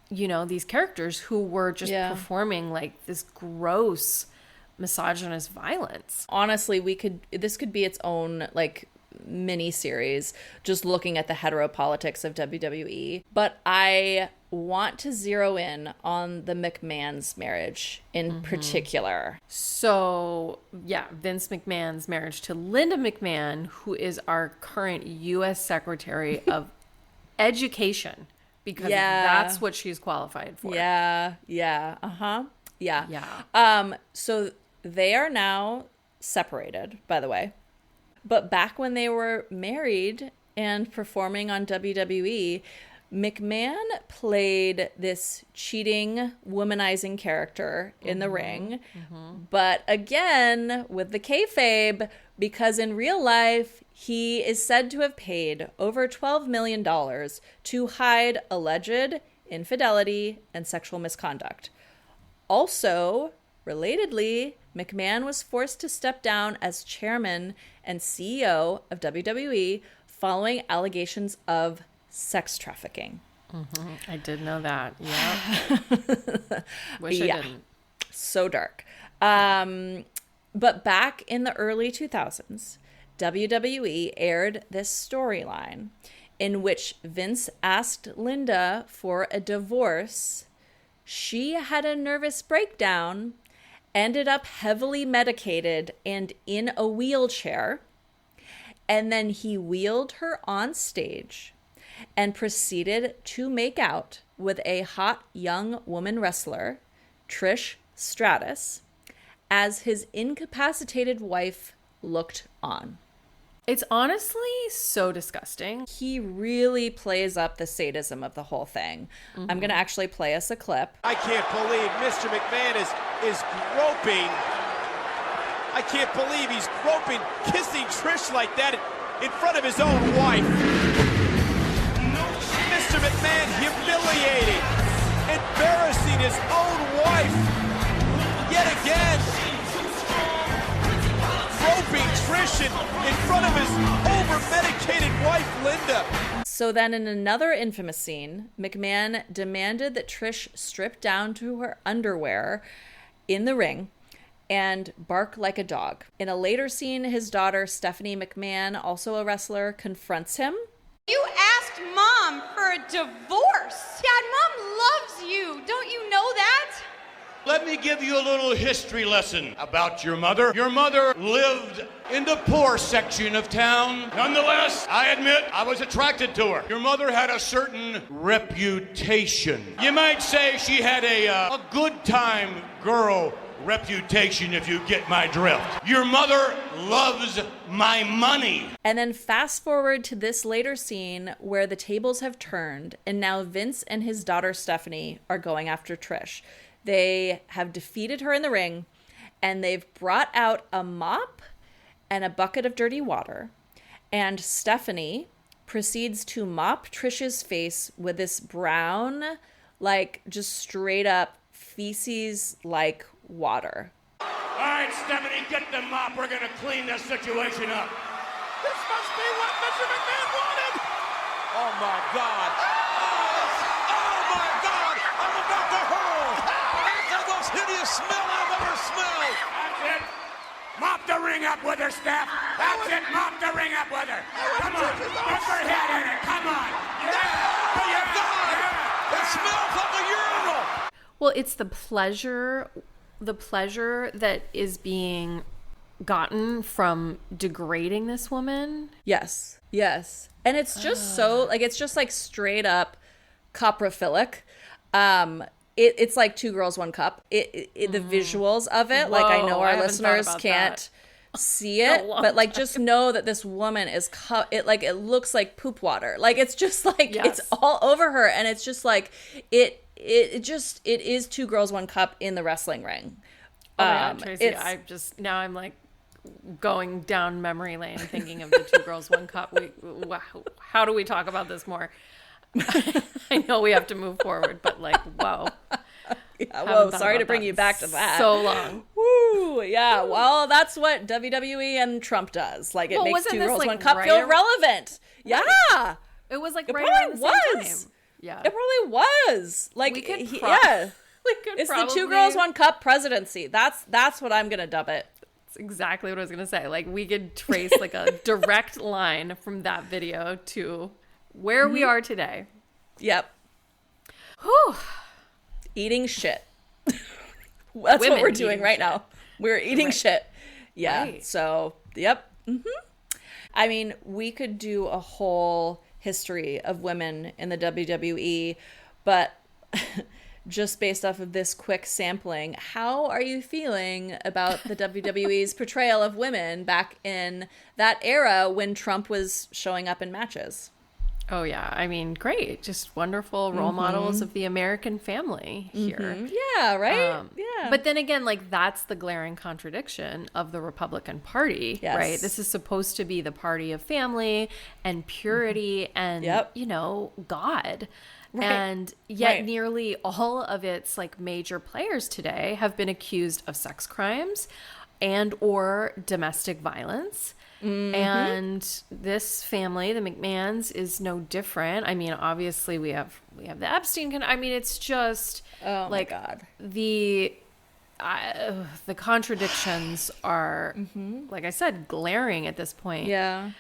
you know, these characters who were just performing like this gross misogynist violence. Honestly, this could be its own like mini series, just looking at the heteropolitics of WWE. But I want to zero in on the McMahon's marriage in particular. So yeah, Vince McMahon's marriage to Linda McMahon, who is our current U.S. Secretary of Education, because that's what she's qualified for. So they are now separated, by the way. But back when they were married and performing on WWE, McMahon played this cheating, womanizing character in the ring. But again, with the kayfabe, because in real life, he is said to have paid over $12 million to hide alleged infidelity and sexual misconduct. Also, relatedly, McMahon was forced to step down as chairman and CEO of WWE following allegations of sex trafficking. I did know that. Yeah. Wish I didn't. So dark. But back in the early 2000s, WWE aired this storyline in which Vince asked Linda for a divorce. She had a nervous breakdown, ended up heavily medicated and in a wheelchair, and then he wheeled her on stage and proceeded to make out with a hot young woman wrestler, Trish Stratus, as his incapacitated wife looked on. It's honestly so disgusting. He really plays up the sadism of the whole thing. I'm going to actually play us a clip. I can't believe Mr. McMahon is groping. I can't believe he's groping, kissing Trish like that in front of his own wife. Mr. McMahon humiliating, embarrassing his own wife yet again. Groping Trish in front of his over-medicated wife, Linda. So then in another infamous scene, McMahon demanded that Trish strip down to her underwear in the ring and bark like a dog. In a later scene, his daughter, Stephanie McMahon, also a wrestler, confronts him. You asked Mom for a divorce. Dad, Mom loves you. Don't you know that? Let me give you a little history lesson about your mother. Your mother lived in the poor section of town. Nonetheless, I admit I was attracted to her. Your mother had a certain reputation. You might say she had a good time girl reputation, if you get my drift. Your mother loves my money. And then fast forward to this later scene where the tables have turned and now Vince and his daughter Stephanie are going after Trish. They have defeated her in the ring, and they've brought out a mop and a bucket of dirty water. And Stephanie proceeds to mop Trish's face with this brown, like just straight up feces-like water. All right, Stephanie, get the mop. We're going to clean this situation up. This must be what Mr. McMahon wanted. Oh, my God. Oh, my God. I'm about to hurl. That's the most hideous smell I've ever smelled. That's it. Mop the ring up with her, Steph. That's it. Mop the ring up with her. Come on. Put her head in it. Come on. Oh, my God. It smells like a urinal. Well, it's the pleasure that is being gotten from degrading this woman. Yes. And it's just so, like, it's just like straight up coprophilic. It's like Two Girls, One Cup. The visuals of it, like I know our listeners see it, but like just know that this woman is it looks like poop water. Like it's just like it's all over her, and it's just like it is two girls, one cup in the wrestling ring. Oh my God, Tracy, now I'm like going down memory lane thinking of the two girls, one cup. How do we talk about this more? I know we have to move forward, but like, whoa. Yeah, whoa, sorry to bring you back to that. So long. Woo, yeah. Well, that's what WWE and Trump does. Like, it makes two girls, one cup feel relevant. Yeah. It was like it right probably around the was. same time. Yeah. It probably was. Like, we could it's the two girls, one cup presidency. That's what I'm going to dub it. That's exactly what I was going to say. Like, we could trace like a direct line from that video to where we are today. Yep. Whew. Eating shit. That's what we're doing right now. We're eating shit. Yeah. Right. So, yep. I mean, we could do a whole history of women in the WWE, but just based off of this quick sampling, how are you feeling about the WWE's portrayal of women back in that era when Trump was showing up in matches? Oh, yeah. I mean, great. Just wonderful role models of the American family here. Yeah, right? Yeah. But then again, like, that's the glaring contradiction of the Republican Party, right? This is supposed to be the party of family and purity and, you know, God. Right. And yet nearly all of its, like, major players today have been accused of sex crimes and or domestic violence. And this family, the McMahons, is no different. I mean, obviously we have the Epstein. I mean, it's just like my God. The contradictions are, like I said, glaring at this point. Yeah.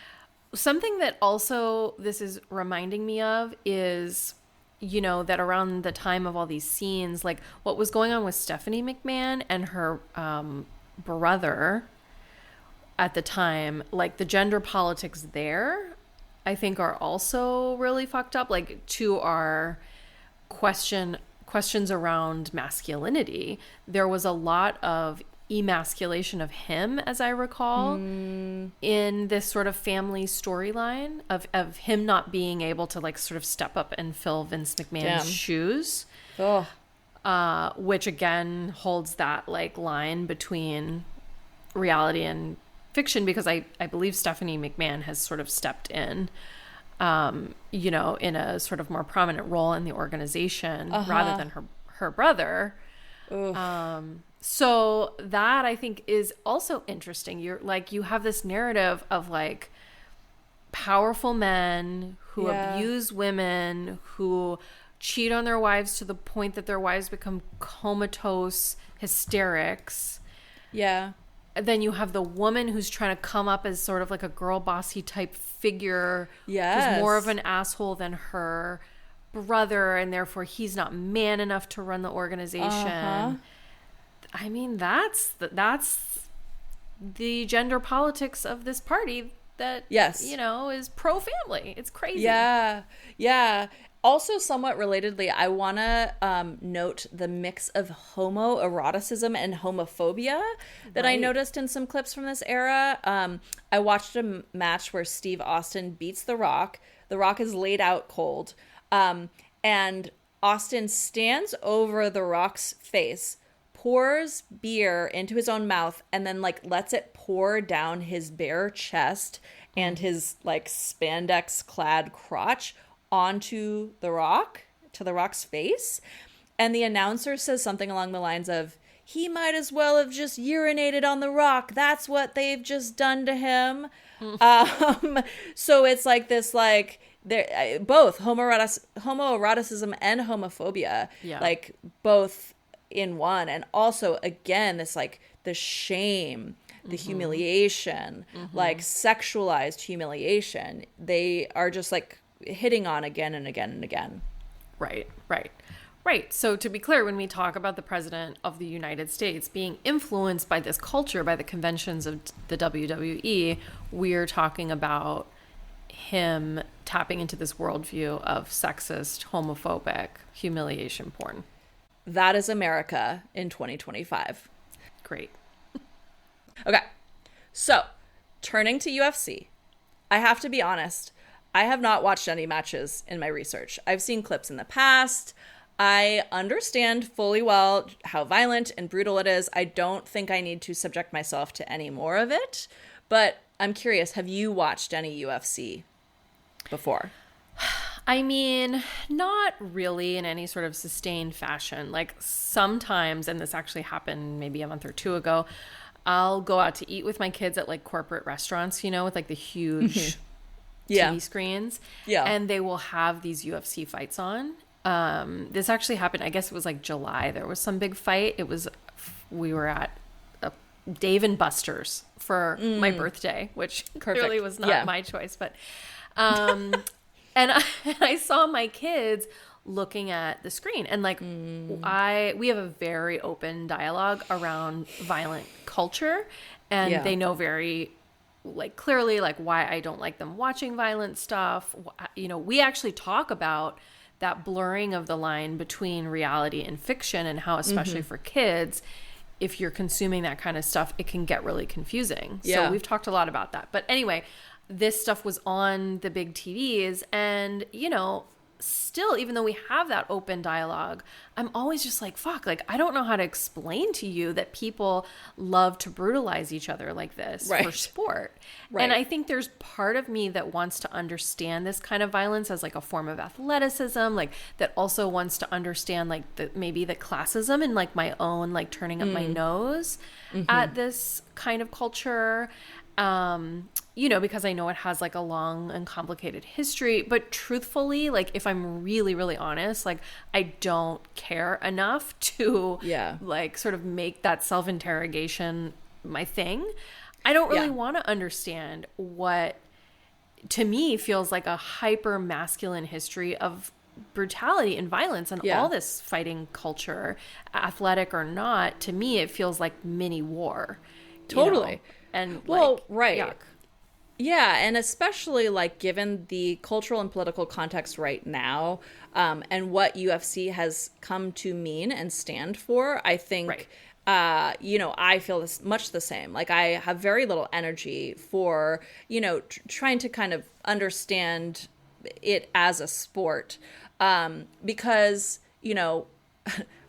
Something that also this is reminding me of is, you know, that around the time of all these scenes, like what was going on with Stephanie McMahon and her brother at the time, like the gender politics there, I think are also really fucked up. Like to our questions around masculinity, there was a lot of emasculation of him, as I recall, in this sort of family storyline of him not being able to like sort of step up and fill Vince McMahon's shoes. Which again holds that like line between reality and fiction, because I believe Stephanie McMahon has sort of stepped in, you know, in a sort of more prominent role in the organization rather than her brother. So that I think is also interesting. You have this narrative of like powerful men who abuse women, who cheat on their wives to the point that their wives become comatose hysterics. Yeah. Then you have the woman who's trying to come up as sort of like a girl bossy type figure. Who's more of an asshole than her brother, and therefore he's not man enough to run the organization. I mean, that's the gender politics of this party that, you know, is pro-family. It's crazy. Yeah. Also, somewhat relatedly, I want to note the mix of homoeroticism and homophobia that I noticed in some clips from this era. I watched a match where Steve Austin beats The Rock. The Rock is laid out cold. And Austin stands over The Rock's face, pours beer into his own mouth, and then like lets it pour down his bare chest and his like spandex clad crotch onto The Rock, to The Rock's face. And the announcer says something along the lines of, he might as well have just urinated on The Rock. That's what they've just done to him. So it's like this, like, both homoeroticism and homophobia, like both in one. And also, again, this like the shame, the humiliation, like sexualized humiliation. They are just like hitting on again and again and again. Right. So to be clear, when we talk about the president of the United States being influenced by this culture, by the conventions of the WWE, we're talking about him tapping into this worldview of sexist, homophobic humiliation porn. That is America in 2025. Great. Okay. So, turning to UFC, I have to be honest, I have not watched any matches in my research. I've seen clips in the past. I understand fully well how violent and brutal it is. I don't think I need to subject myself to any more of it. But I'm curious, have you watched any UFC before? I mean, not really in any sort of sustained fashion. Like sometimes, and this actually happened maybe a month or two ago, I'll go out to eat with my kids at like corporate restaurants, with like the huge TV screens. Yeah. And they will have these UFC fights on. This actually happened, I guess it was like July. There was some big fight. We were at Dave & Buster's for my birthday, which clearly was not my choice. But, and I saw my kids looking at the screen, and like we have a very open dialogue around violent culture, and they know very like clearly like why I don't like them watching violent stuff. We actually talk about that blurring of the line between reality and fiction, and how, especially for kids, if you're consuming that kind of stuff, it can get really confusing. So we've talked a lot about that. But anyway, this stuff was on the big TVs, and, still, even though we have that open dialogue, I'm always just like, fuck, like, I don't know how to explain to you that people love to brutalize each other like this for sport. Right. And I think there's part of me that wants to understand this kind of violence as like a form of athleticism, like that also wants to understand like maybe the classism and like my own, like turning up my nose at this kind of culture. Because I know it has like a long and complicated history, but truthfully, like if I'm really, really honest, like I don't care enough to like sort of make that self-interrogation my thing. I don't really want to understand what to me feels like a hyper masculine history of brutality and violence and all this fighting culture, athletic or not. To me, it feels like mini war. Totally. And yuck. Yeah, and especially like given the cultural and political context right now, and what UFC has come to mean and stand for, I think, I feel this much the same. Like I have very little energy for, trying to kind of understand it as a sport, because,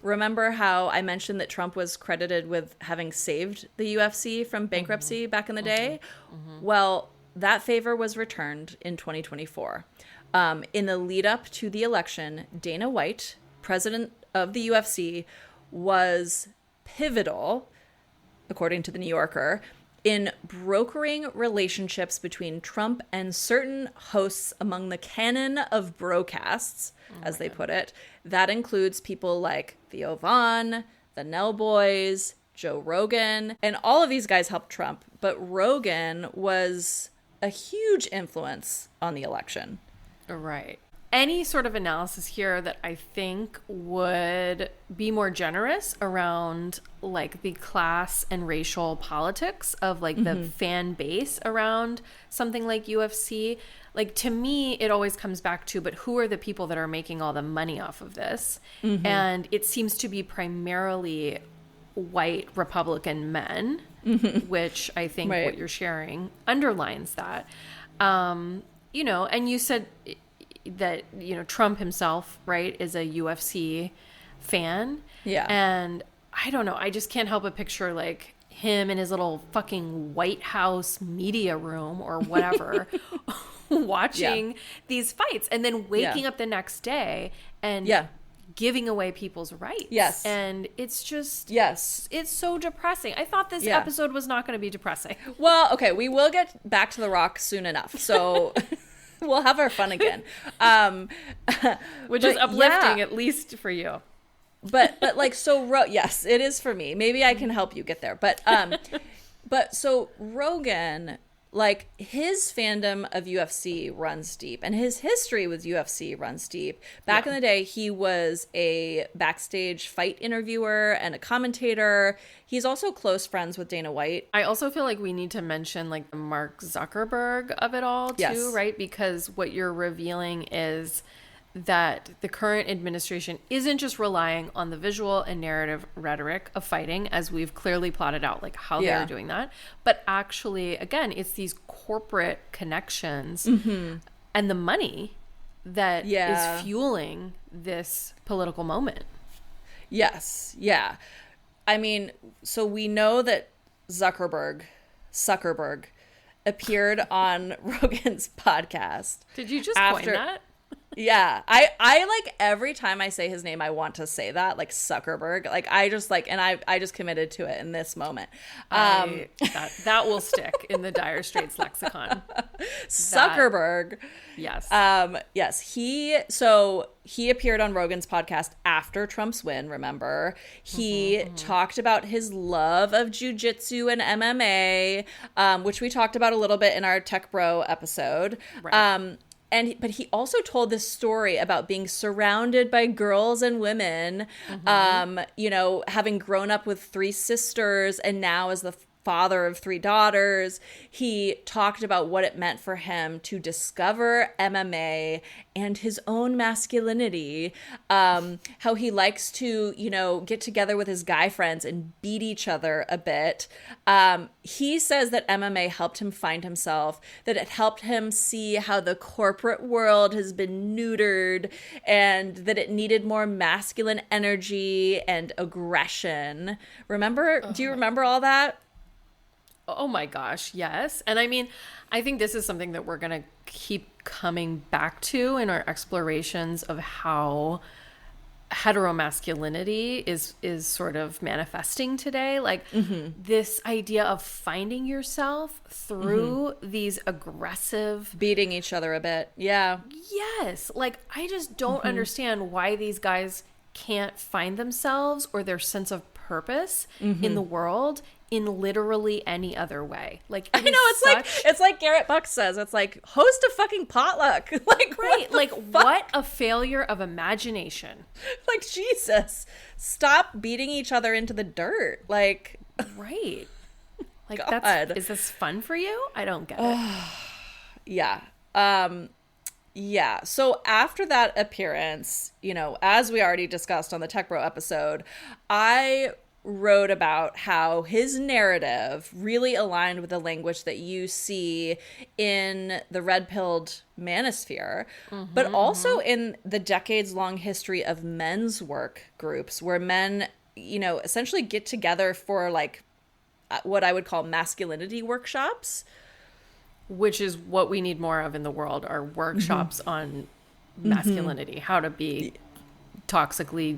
remember how I mentioned that Trump was credited with having saved the UFC from bankruptcy back in the day? Well, that favor was returned in 2024. In the lead up to the election, Dana White, president of the UFC, was pivotal, according to the New Yorker, in brokering relationships between Trump and certain hosts among the canon of broadcasts, as they put it. That includes people like Theo Vaughn, the Nell Boys, Joe Rogan, and all of these guys helped Trump. But Rogan was a huge influence on the election. Right. Any sort of analysis here that I think would be more generous around like the class and racial politics of like the fan base around something like UFC, like to me, it always comes back to, but who are the people that are making all the money off of this? And it seems to be primarily white Republican men, which I think what you're sharing underlines that. And you said that, Trump himself, right, is a UFC fan. Yeah. And I don't know, I just can't help but picture like him in his little fucking White House media room or whatever watching these fights and then waking up the next day and giving away people's rights. Yes. And it's just, it's so depressing. I thought this episode was not going to be depressing. Well, okay, we will get back to The Rock soon enough. So we'll have our fun again. Which is uplifting, at least for you. But like, so, yes, it is for me. Maybe I can help you get there. But so Rogan, like his fandom of UFC runs deep and his history with UFC runs deep. Back in the day, he was a backstage fight interviewer and a commentator. He's also close friends with Dana White. I also feel like we need to mention like the Mark Zuckerberg of it all too, right? Because what you're revealing is that the current administration isn't just relying on the visual and narrative rhetoric of fighting, as we've clearly plotted out, like how they're doing that, but actually, again, it's these corporate connections and the money that is fueling this political moment. Yes. Yeah. I mean, so we know that Zuckerberg appeared on Rogan's podcast. Did you just coin that? Yeah. I like every time I say his name, I want to say that, like Zuckerberg. Like I just like, and I just committed to it in this moment. That will stick in the Dire Straits lexicon. Zuckerberg. Yes. Yes. He appeared on Rogan's podcast after Trump's win, remember? He talked about his love of jujitsu and MMA, which we talked about a little bit in our Tech Bro episode. Right. But he also told this story about being surrounded by girls and women, having grown up with 3 sisters and now as the father of 3 daughters. He talked about what it meant for him to discover MMA and his own masculinity, how he likes to, get together with his guy friends and beat each other a bit. He says that MMA helped him find himself, that it helped him see how the corporate world has been neutered and that it needed more masculine energy and aggression. Remember? Do you remember all that? Oh my gosh, yes. And I mean, I think this is something that we're going to keep coming back to in our explorations of how heteromasculinity is sort of manifesting today. Like this idea of finding yourself through these aggressive... beating each other a bit. Yeah. Yes. Like, I just don't understand why these guys can't find themselves or their sense of purpose in the world in literally any other way. Like, I know, it's like Garrett Buck says, it's like, host a fucking potluck. Like, right, like what a failure of imagination. Like, Jesus, stop beating each other into the dirt. Like, right. Like, God. Is this fun for you? I don't get it. Yeah. Yeah. So after that appearance, as we already discussed on the Tech Bro episode, I wrote about how his narrative really aligned with the language that you see in the red-pilled manosphere, but also in the decades-long history of men's work groups where men, essentially get together for like what I would call masculinity workshops. Which is what we need more of in the world, are workshops on masculinity, how to be toxically,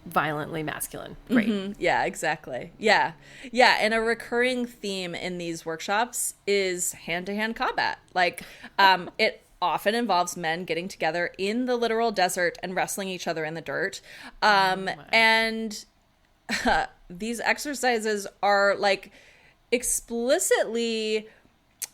violently masculine. Great. Yeah, exactly. Yeah. And a recurring theme in these workshops is hand-to-hand combat. Like, it often involves men getting together in the literal desert and wrestling each other in the dirt. And these exercises are like explicitly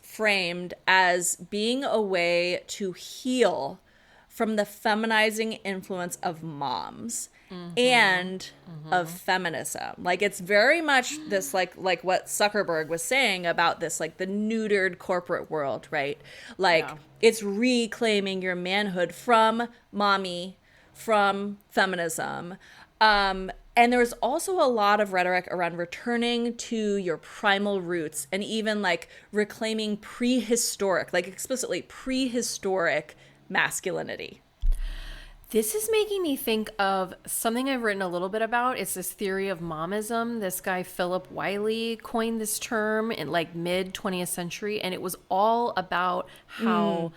framed as being a way to heal from the feminizing influence of moms and of feminism. Like, it's very much this like what Zuckerberg was saying about this, like the neutered corporate world, right? Like, it's reclaiming your manhood from mommy, from feminism. And there's also a lot of rhetoric around returning to your primal roots and even like reclaiming prehistoric, like explicitly prehistoric masculinity. This is making me think of something I've written a little bit about. It's this theory of momism. This guy, Philip Wiley, coined this term in like mid 20th century. And it was all about how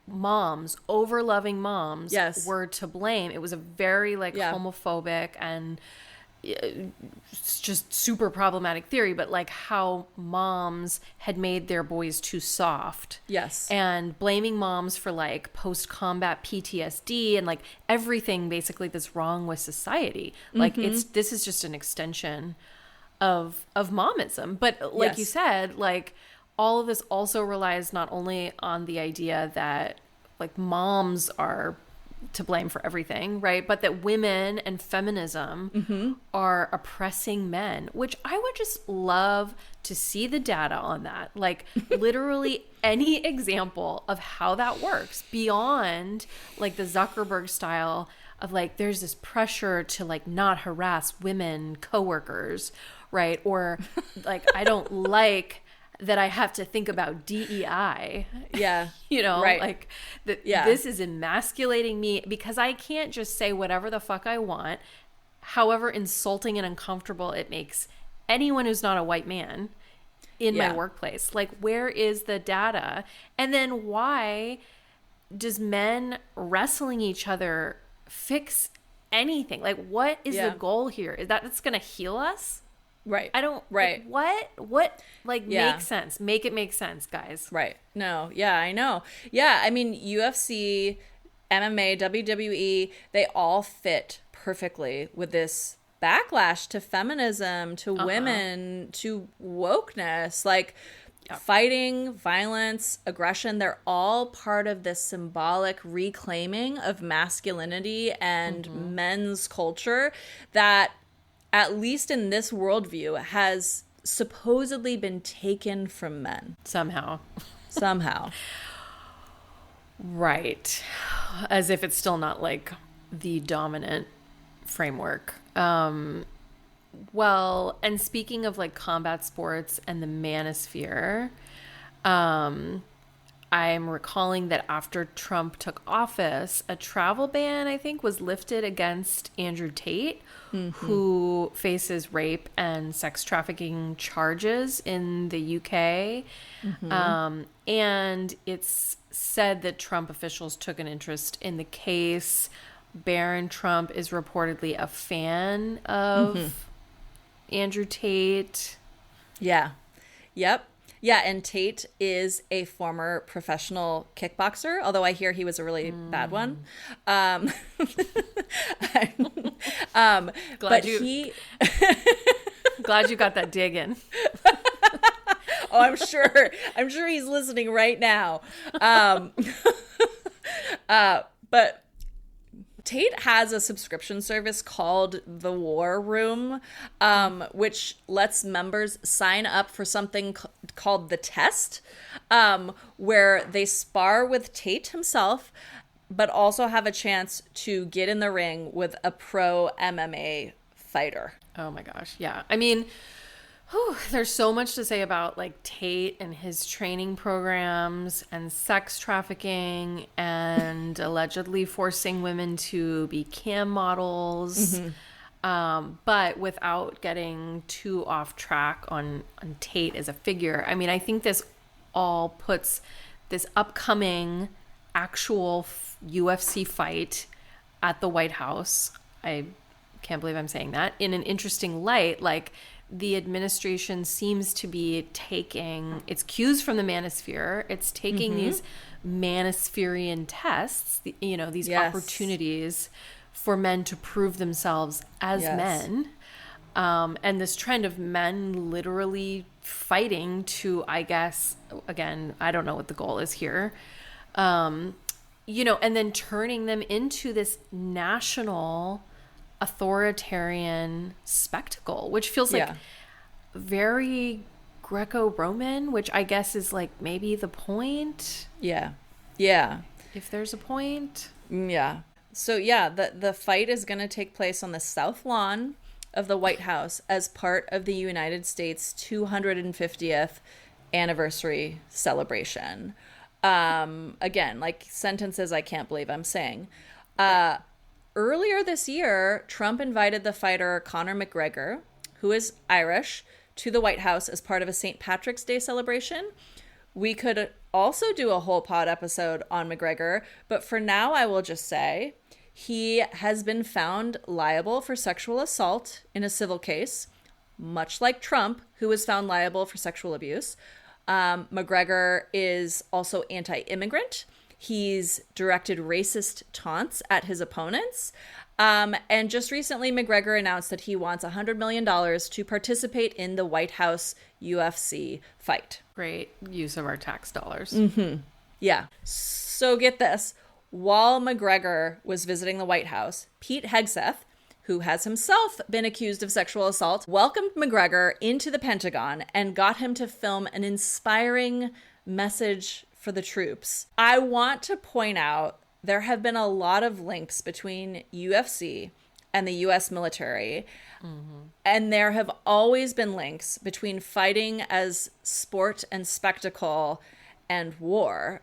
moms, over-loving moms, were to blame. It was a very like homophobic and just super problematic theory, but like how moms had made their boys too soft. Yes. And blaming moms for like post-combat PTSD and like everything basically that's wrong with society. Like this is just an extension of momism. But like you said, like all of this also relies not only on the idea that like moms are to blame for everything, right? But that women and feminism are oppressing men, which I would just love to see the data on that. Like literally any example of how that works beyond like the Zuckerberg style of like, there's this pressure to like not harass women coworkers, right? Or like, I don't like that I have to think about DEI. Yeah. You know, right. like this is emasculating me because I can't just say whatever the fuck I want, however insulting and uncomfortable it makes anyone who's not a white man in my workplace. Like, where is the data? And then why does men wrestling each other fix anything? Like, what is the goal here? Is that it's going to heal us? Right. I don't, right. Like, what, like, make sense. Make it make sense, guys. Right. No. Yeah, I know. Yeah. I mean, UFC, MMA, WWE, they all fit perfectly with this backlash to feminism, to women, to wokeness, like fighting, violence, aggression. They're all part of this symbolic reclaiming of masculinity and men's culture that, at least in this worldview, has supposedly been taken from men. Somehow. Right. As if it's still not like the dominant framework. Well, and speaking of like combat sports and the manosphere, I'm recalling that after Trump took office, a travel ban, I think, was lifted against Andrew Tate, who faces rape and sex trafficking charges in the UK. And it's said that Trump officials took an interest in the case. Barron Trump is reportedly a fan of Andrew Tate. Yeah. Yep. Yeah, and Tate is a former professional kickboxer, although I hear he was a really bad one. But glad you got that dig in. Oh, I'm sure he's listening right now. But Tate has a subscription service called The War Room, which lets members sign up for something called The Test, where they spar with Tate himself, but also have a chance to get in the ring with a pro MMA fighter. Oh my gosh. Yeah. I mean, there's so much to say about like Tate and his training programs and sex trafficking and allegedly forcing women to be cam models. But without getting too off track on Tate as a figure, I mean, I think this all puts this upcoming actual UFC fight at the White House, I can't believe I'm saying that, in an interesting light. Like, the administration seems to be taking its cues from the manosphere. It's taking these manospherian tests, these opportunities for men to prove themselves as men. And this trend of men literally fighting to, I guess, again, I don't know what the goal is here, and then turning them into this national authoritarian spectacle, which feels like very Greco-Roman, which I guess is like maybe the point. Yeah. If there's a point. Yeah. So the fight is going to take place on the South Lawn of the White House as part of the United States 250th anniversary celebration. Again, like sentences I can't believe I'm saying. Earlier this year, Trump invited the fighter Conor McGregor, who is Irish, to the White House as part of a St. Patrick's Day celebration. We could also do a whole pod episode on McGregor, but for now I will just say he has been found liable for sexual assault in a civil case, much like Trump, who was found liable for sexual abuse. McGregor is also anti-immigrant. He's directed racist taunts at his opponents. And just recently, McGregor announced that he wants $100 million to participate in the White House UFC fight. Great use of our tax dollars. Yeah. So get this. while McGregor was visiting the White House, Pete Hegseth, who has himself been accused of sexual assault, welcomed McGregor into the Pentagon and got him to film an inspiring message for the troops. I want to point out there have been a lot of links between UFC and the U.S. military. And there have always been links between fighting as sport and spectacle and war.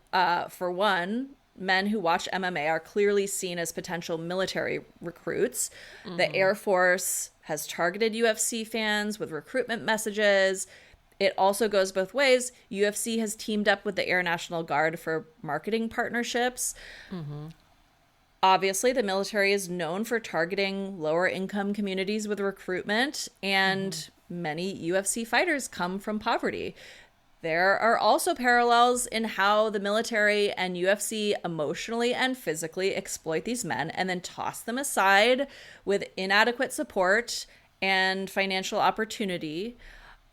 For one, men who watch MMA are clearly seen as potential military recruits. The Air Force has targeted UFC fans with recruitment messages. It also goes both ways. UFC has teamed up with the Air National Guard for marketing partnerships. Obviously, the military is known for targeting lower income communities with recruitment, and many UFC fighters come from poverty. There are also parallels in how the military and UFC emotionally and physically exploit these men and then toss them aside with inadequate support and financial opportunity.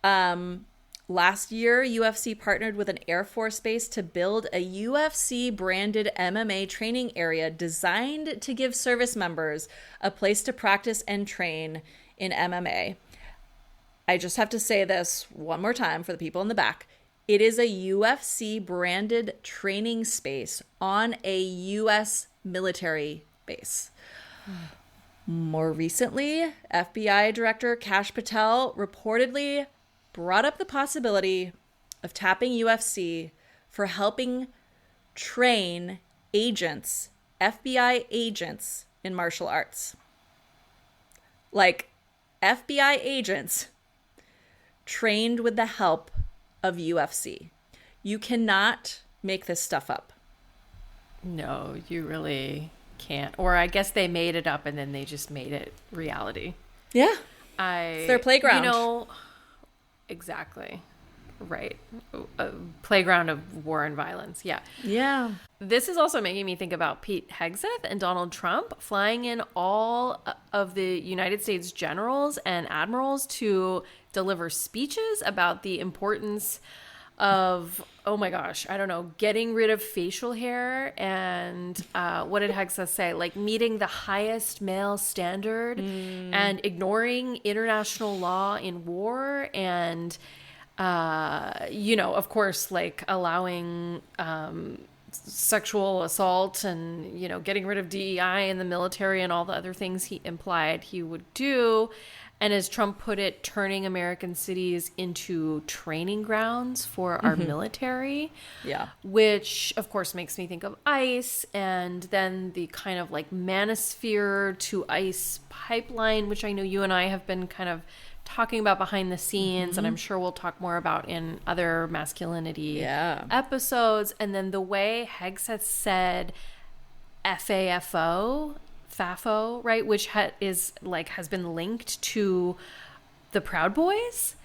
Last year, UFC partnered with an Air Force base to build a UFC-branded MMA training area designed to give service members a place to practice and train in MMA. I just have to say this one more time for the people in the back. It is a UFC-branded training space on a U.S. military base. More recently, FBI Director Kash Patel reportedly brought up the possibility of tapping UFC for helping train agents, FBI agents, in martial arts. Like, FBI agents trained with the help of UFC. You cannot make this stuff up. No, you really can't. Or I guess they made it up and then they just made it reality. Yeah. It's their playground. You know, exactly. Right. A playground of war and violence. Yeah. Yeah. This is also making me think about Pete Hegseth and Donald Trump flying in all of the United States generals and admirals to deliver speeches about the importance of, oh my gosh, I don't know, getting rid of facial hair. And what did Hegseth say? Like meeting the highest male standard and ignoring international law in war and, you know, of course, like allowing sexual assault and, you know, getting rid of DEI in the military and all the other things he implied he would do. And as Trump put it, turning American cities into training grounds for our military. Yeah. Which, of course, makes me think of ICE and then the kind of like manosphere to ICE pipeline, which I know you and I have been kind of talking about behind the scenes, and I'm sure we'll talk more about in other masculinity episodes. And then the way Hegseth said FAFO, right, which has been linked to the Proud Boys.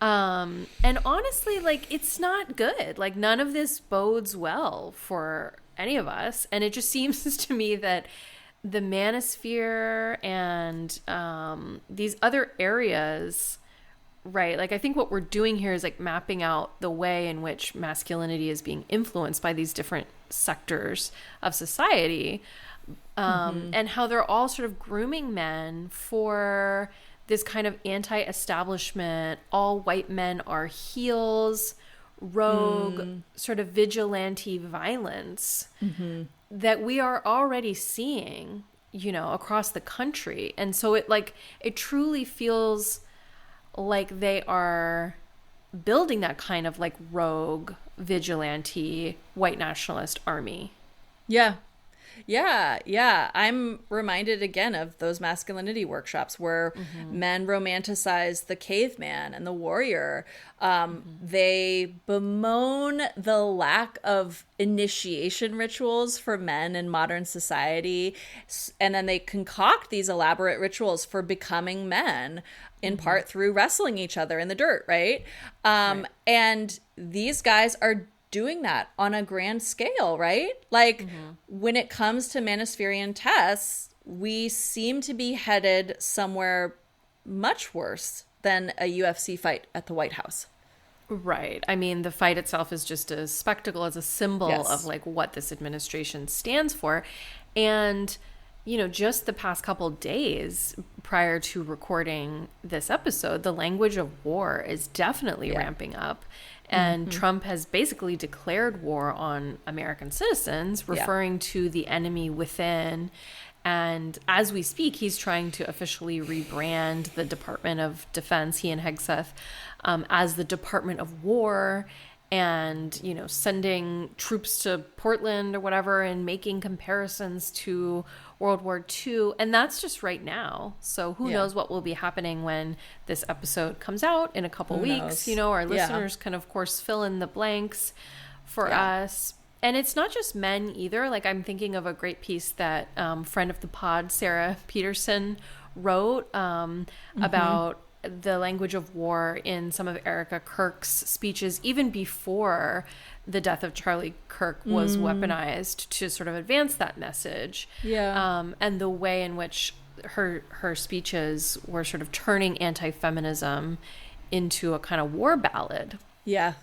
And honestly, like, it's not good. Like, none of this bodes well for any of us. And it just seems to me that the manosphere and these other areas, right? Like, I think what we're doing here is like mapping out the way in which masculinity is being influenced by these different sectors of society, and how they're all sort of grooming men for this kind of anti-establishment, all white men are heels, rogue, sort of vigilante violence that we are already seeing, you know, across the country. And so it truly feels like they are building that kind of like rogue, vigilante, white nationalist army. Yeah. Yeah. I'm reminded again of those masculinity workshops where men romanticize the caveman and the warrior. They bemoan the lack of initiation rituals for men in modern society. And then they concoct these elaborate rituals for becoming men, in part through wrestling each other in the dirt, right? And these guys are doing that on a grand scale, right? Like when it comes to Manospherian tests, we seem to be headed somewhere much worse than a UFC fight at the White House. Right. I mean, the fight itself is just a spectacle, as a symbol of like what this administration stands for. And, you know, just the past couple days prior to recording this episode, the language of war is definitely ramping up. And Trump has basically declared war on American citizens, referring to the enemy within. And as we speak, he's trying to officially rebrand the Department of Defense, he and Hegseth, as the Department of War, and, you know, sending troops to Portland or whatever, and making comparisons to World War II. And that's just right now. So who knows what will be happening when this episode comes out in a couple weeks. You know, our listeners can, of course, fill in the blanks for us. And it's not just men either. Like, I'm thinking of a great piece that friend of the pod, Sarah Peterson, wrote about the language of war in some of Erica Kirk's speeches, even before the death of Charlie Kirk was weaponized to sort of advance that message. And the way in which her speeches were sort of turning anti-feminism into a kind of war ballad. Yeah.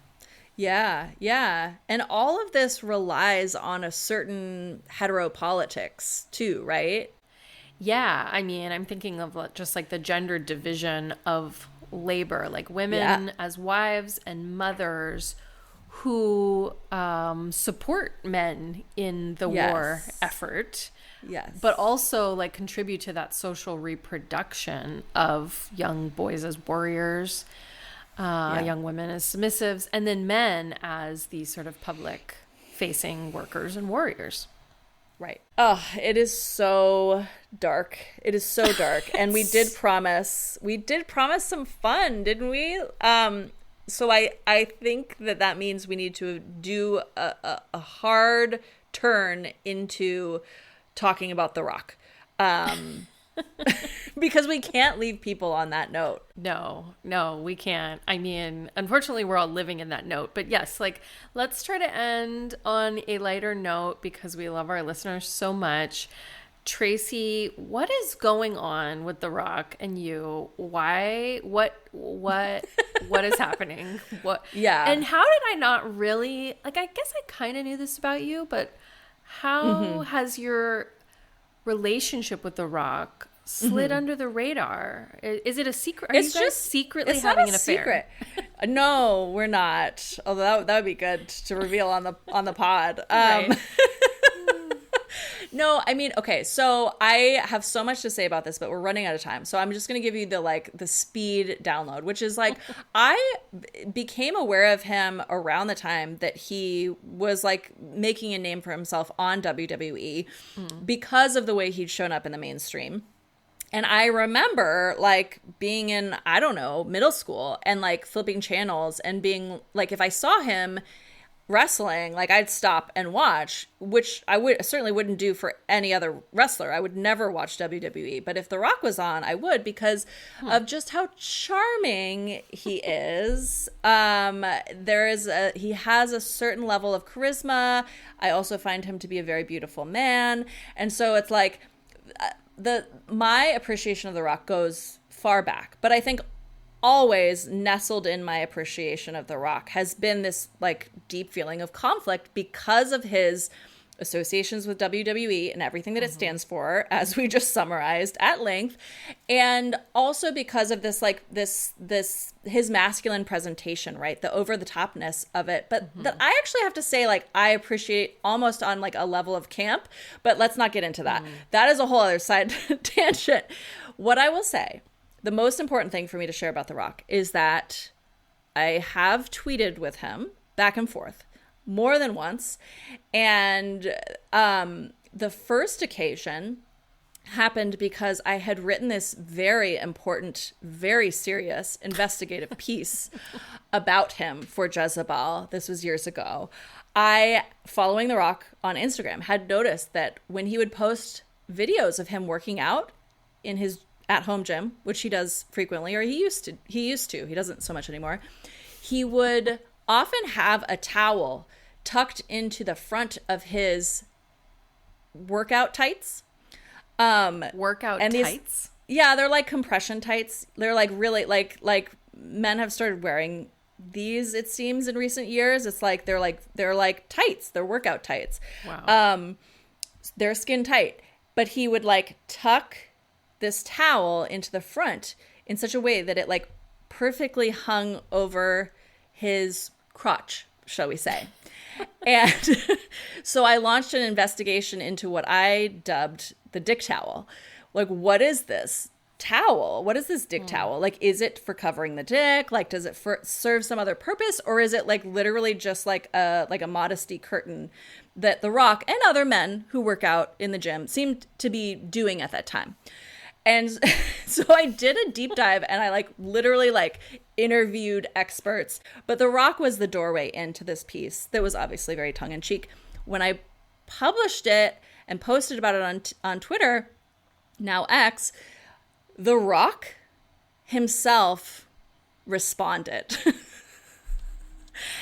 And all of this relies on a certain heteropolitics too, right? Yeah, I mean, I'm thinking of just like the gender division of labor, like women as wives and mothers who support men in the war effort. But also like contribute to that social reproduction of young boys as warriors, young women as submissives, and then men as these sort of public facing workers and warriors. Right. Oh, it is so dark. It is so dark. And we did promise some fun, didn't we? So I think that means we need to do a hard turn into talking about The Rock. Because we can't leave people on that note. No, we can't. I mean, unfortunately, we're all living in that note. But yes, like, let's try to end on a lighter note because we love our listeners so much. Tracy, what is going on with The Rock and you? Why? What is happening? What? Yeah. And how did I not really, like, I guess I kind of knew this about you, but how has your relationship with The Rock slid under the radar? Is it a secret? Are you guys secretly having an affair? Secret. No, we're not. Although that would be good to reveal on the pod. Right. No, I mean, okay, so I have so much to say about this, but we're running out of time. So I'm just going to give you the speed download, which is like, I became aware of him around the time that he was like making a name for himself on WWE because of the way he'd shown up in the mainstream. And I remember like being in, I don't know, middle school and like flipping channels and being like, if I saw him wrestling, like I'd stop and watch, which I certainly wouldn't do for any other wrestler. I would never watch WWE, but if The Rock was on, I would, because of just how charming he is. He has a certain level of charisma. I also find him to be a very beautiful man, and so it's like my appreciation of The Rock goes far back, but I think always nestled in my appreciation of The Rock has been this like deep feeling of conflict because of his associations with WWE and everything that it stands for, as we just summarized at length, and also because of this like this his masculine presentation, right, the over the topness of it, but that I actually have to say, like, I appreciate almost on like a level of camp, but let's not get into that. That is a whole other side tangent. What I will say, the most important thing for me to share about The Rock is that I have tweeted with him back and forth more than once. And the first occasion happened because I had written this very important, very serious investigative piece about him for Jezebel. This was years ago. I, following The Rock on Instagram, had noticed that when he would post videos of him working out in his at-home gym, which he does frequently, or he used to, he doesn't so much anymore, he would often have a towel tucked into the front of his workout tights. Tights? Yeah, they're like compression tights. They're like really like men have started wearing these, it seems, in recent years. It's like they're like tights. They're workout tights. Wow. They're skin tight. But he would like tuck this towel into the front in such a way that it like perfectly hung over his crotch, shall we say. And so I launched an investigation into what I dubbed the dick towel. Like, what is this towel? What is this dick towel? Like, is it for covering the dick? Like, does it serve some other purpose? Or is it like literally just like a modesty curtain that The Rock and other men who work out in the gym seemed to be doing at that time? And so I did a deep dive and I like literally like interviewed experts, but The Rock was the doorway into this piece that was obviously very tongue in cheek. When I published it and posted about it on Twitter, now X, The Rock himself responded.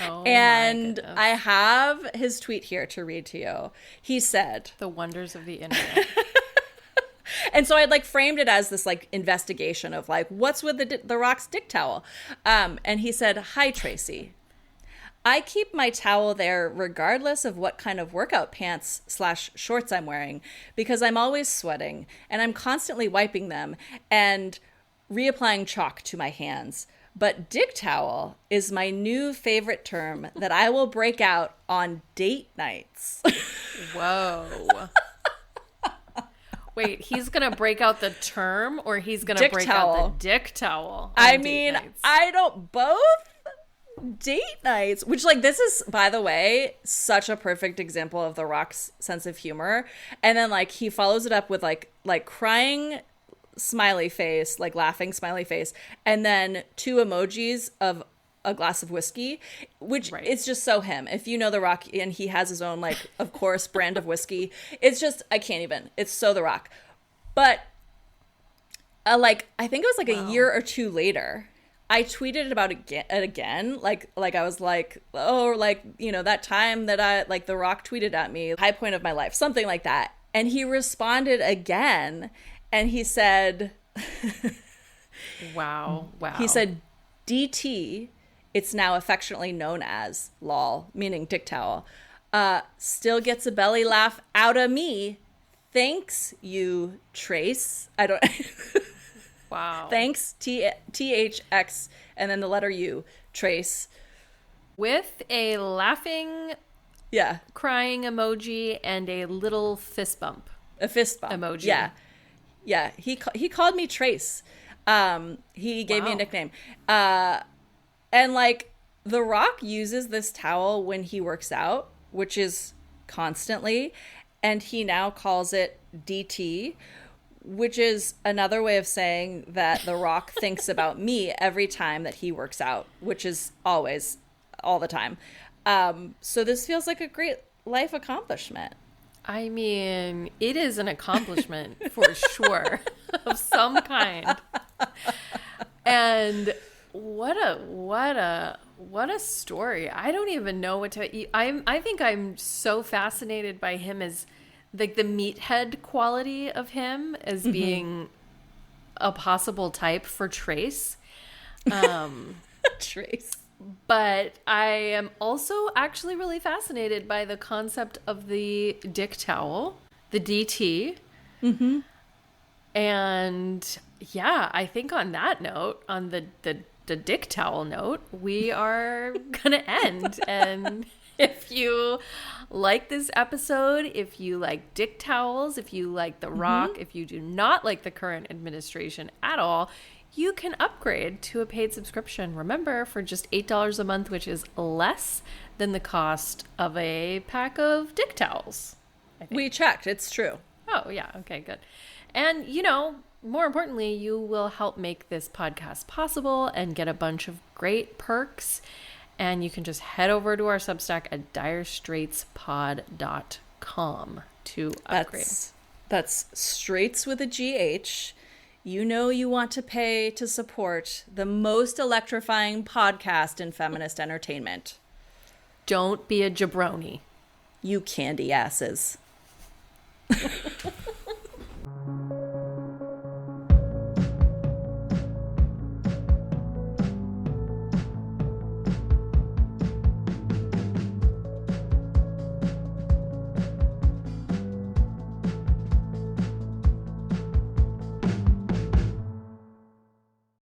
Oh, and I have his tweet here to read to you. He said, the wonders of the internet. and so I'd like framed it as this like investigation of like, what's with the Rock's dick towel? And he said, "Hi, Tracy. I keep my towel there regardless of what kind of workout pants / shorts I'm wearing, because I'm always sweating and I'm constantly wiping them and reapplying chalk to my hands. But dick towel is my new favorite term that I will break out on date nights." Whoa. Wait, he's going to break out the term or he's going to break out the dick towel? I mean, I don't both. Date nights, which like this is, by the way, such a perfect example of The Rock's sense of humor. And then like he follows it up with like crying smiley face, like laughing smiley face, and then 2 emojis of a glass of whiskey, which it's just so him. If you know The Rock, and he has his own like, of course, brand of whiskey, it's just, I can't even, it's so The Rock. But like I think it was like a year or 2 later, I tweeted about it again. Like I was like, oh, like, you know, that time that I like The Rock tweeted at me, high point of my life, something like that. And he responded again. And he said, wow. He said, DT, it's now affectionately known as lol, meaning dick towel, still gets a belly laugh out of me. Thanks, you Trace. I don't. Wow. Thanks, THX, and then the letter U, Trace. With a laughing, crying emoji and a little fist bump. A fist bump emoji. Yeah. Yeah, he called me Trace. He gave me a nickname. And like The Rock uses this towel when he works out, which is constantly, and he now calls it DT, which is another way of saying that The Rock thinks about me every time that he works out, which is always, all the time. So this feels like a great life accomplishment. I mean, it is an accomplishment for sure of some kind. And what a story. I don't even know what to I think I'm so fascinated by him as like the meathead quality of him as being a possible type for Trace. Trace. But I am also actually really fascinated by the concept of the dick towel, the DT. Mm-hmm. And yeah, I think on that note, on the dick towel note, we are going to end. And if you like this episode, if you like dick towels, if you like The Rock, if you do not like the current administration at all, you can upgrade to a paid subscription. Remember, for just $8 a month, which is less than the cost of a pack of dick towels. We checked. It's true. Oh, yeah. Okay, good. And, you know, more importantly, you will help make this podcast possible and get a bunch of great perks. And you can just head over to our Substack at direstraitspod.com to upgrade. That's Straits with a GH. You know you want to pay to support the most electrifying podcast in feminist entertainment. Don't be a jabroni. You candy asses.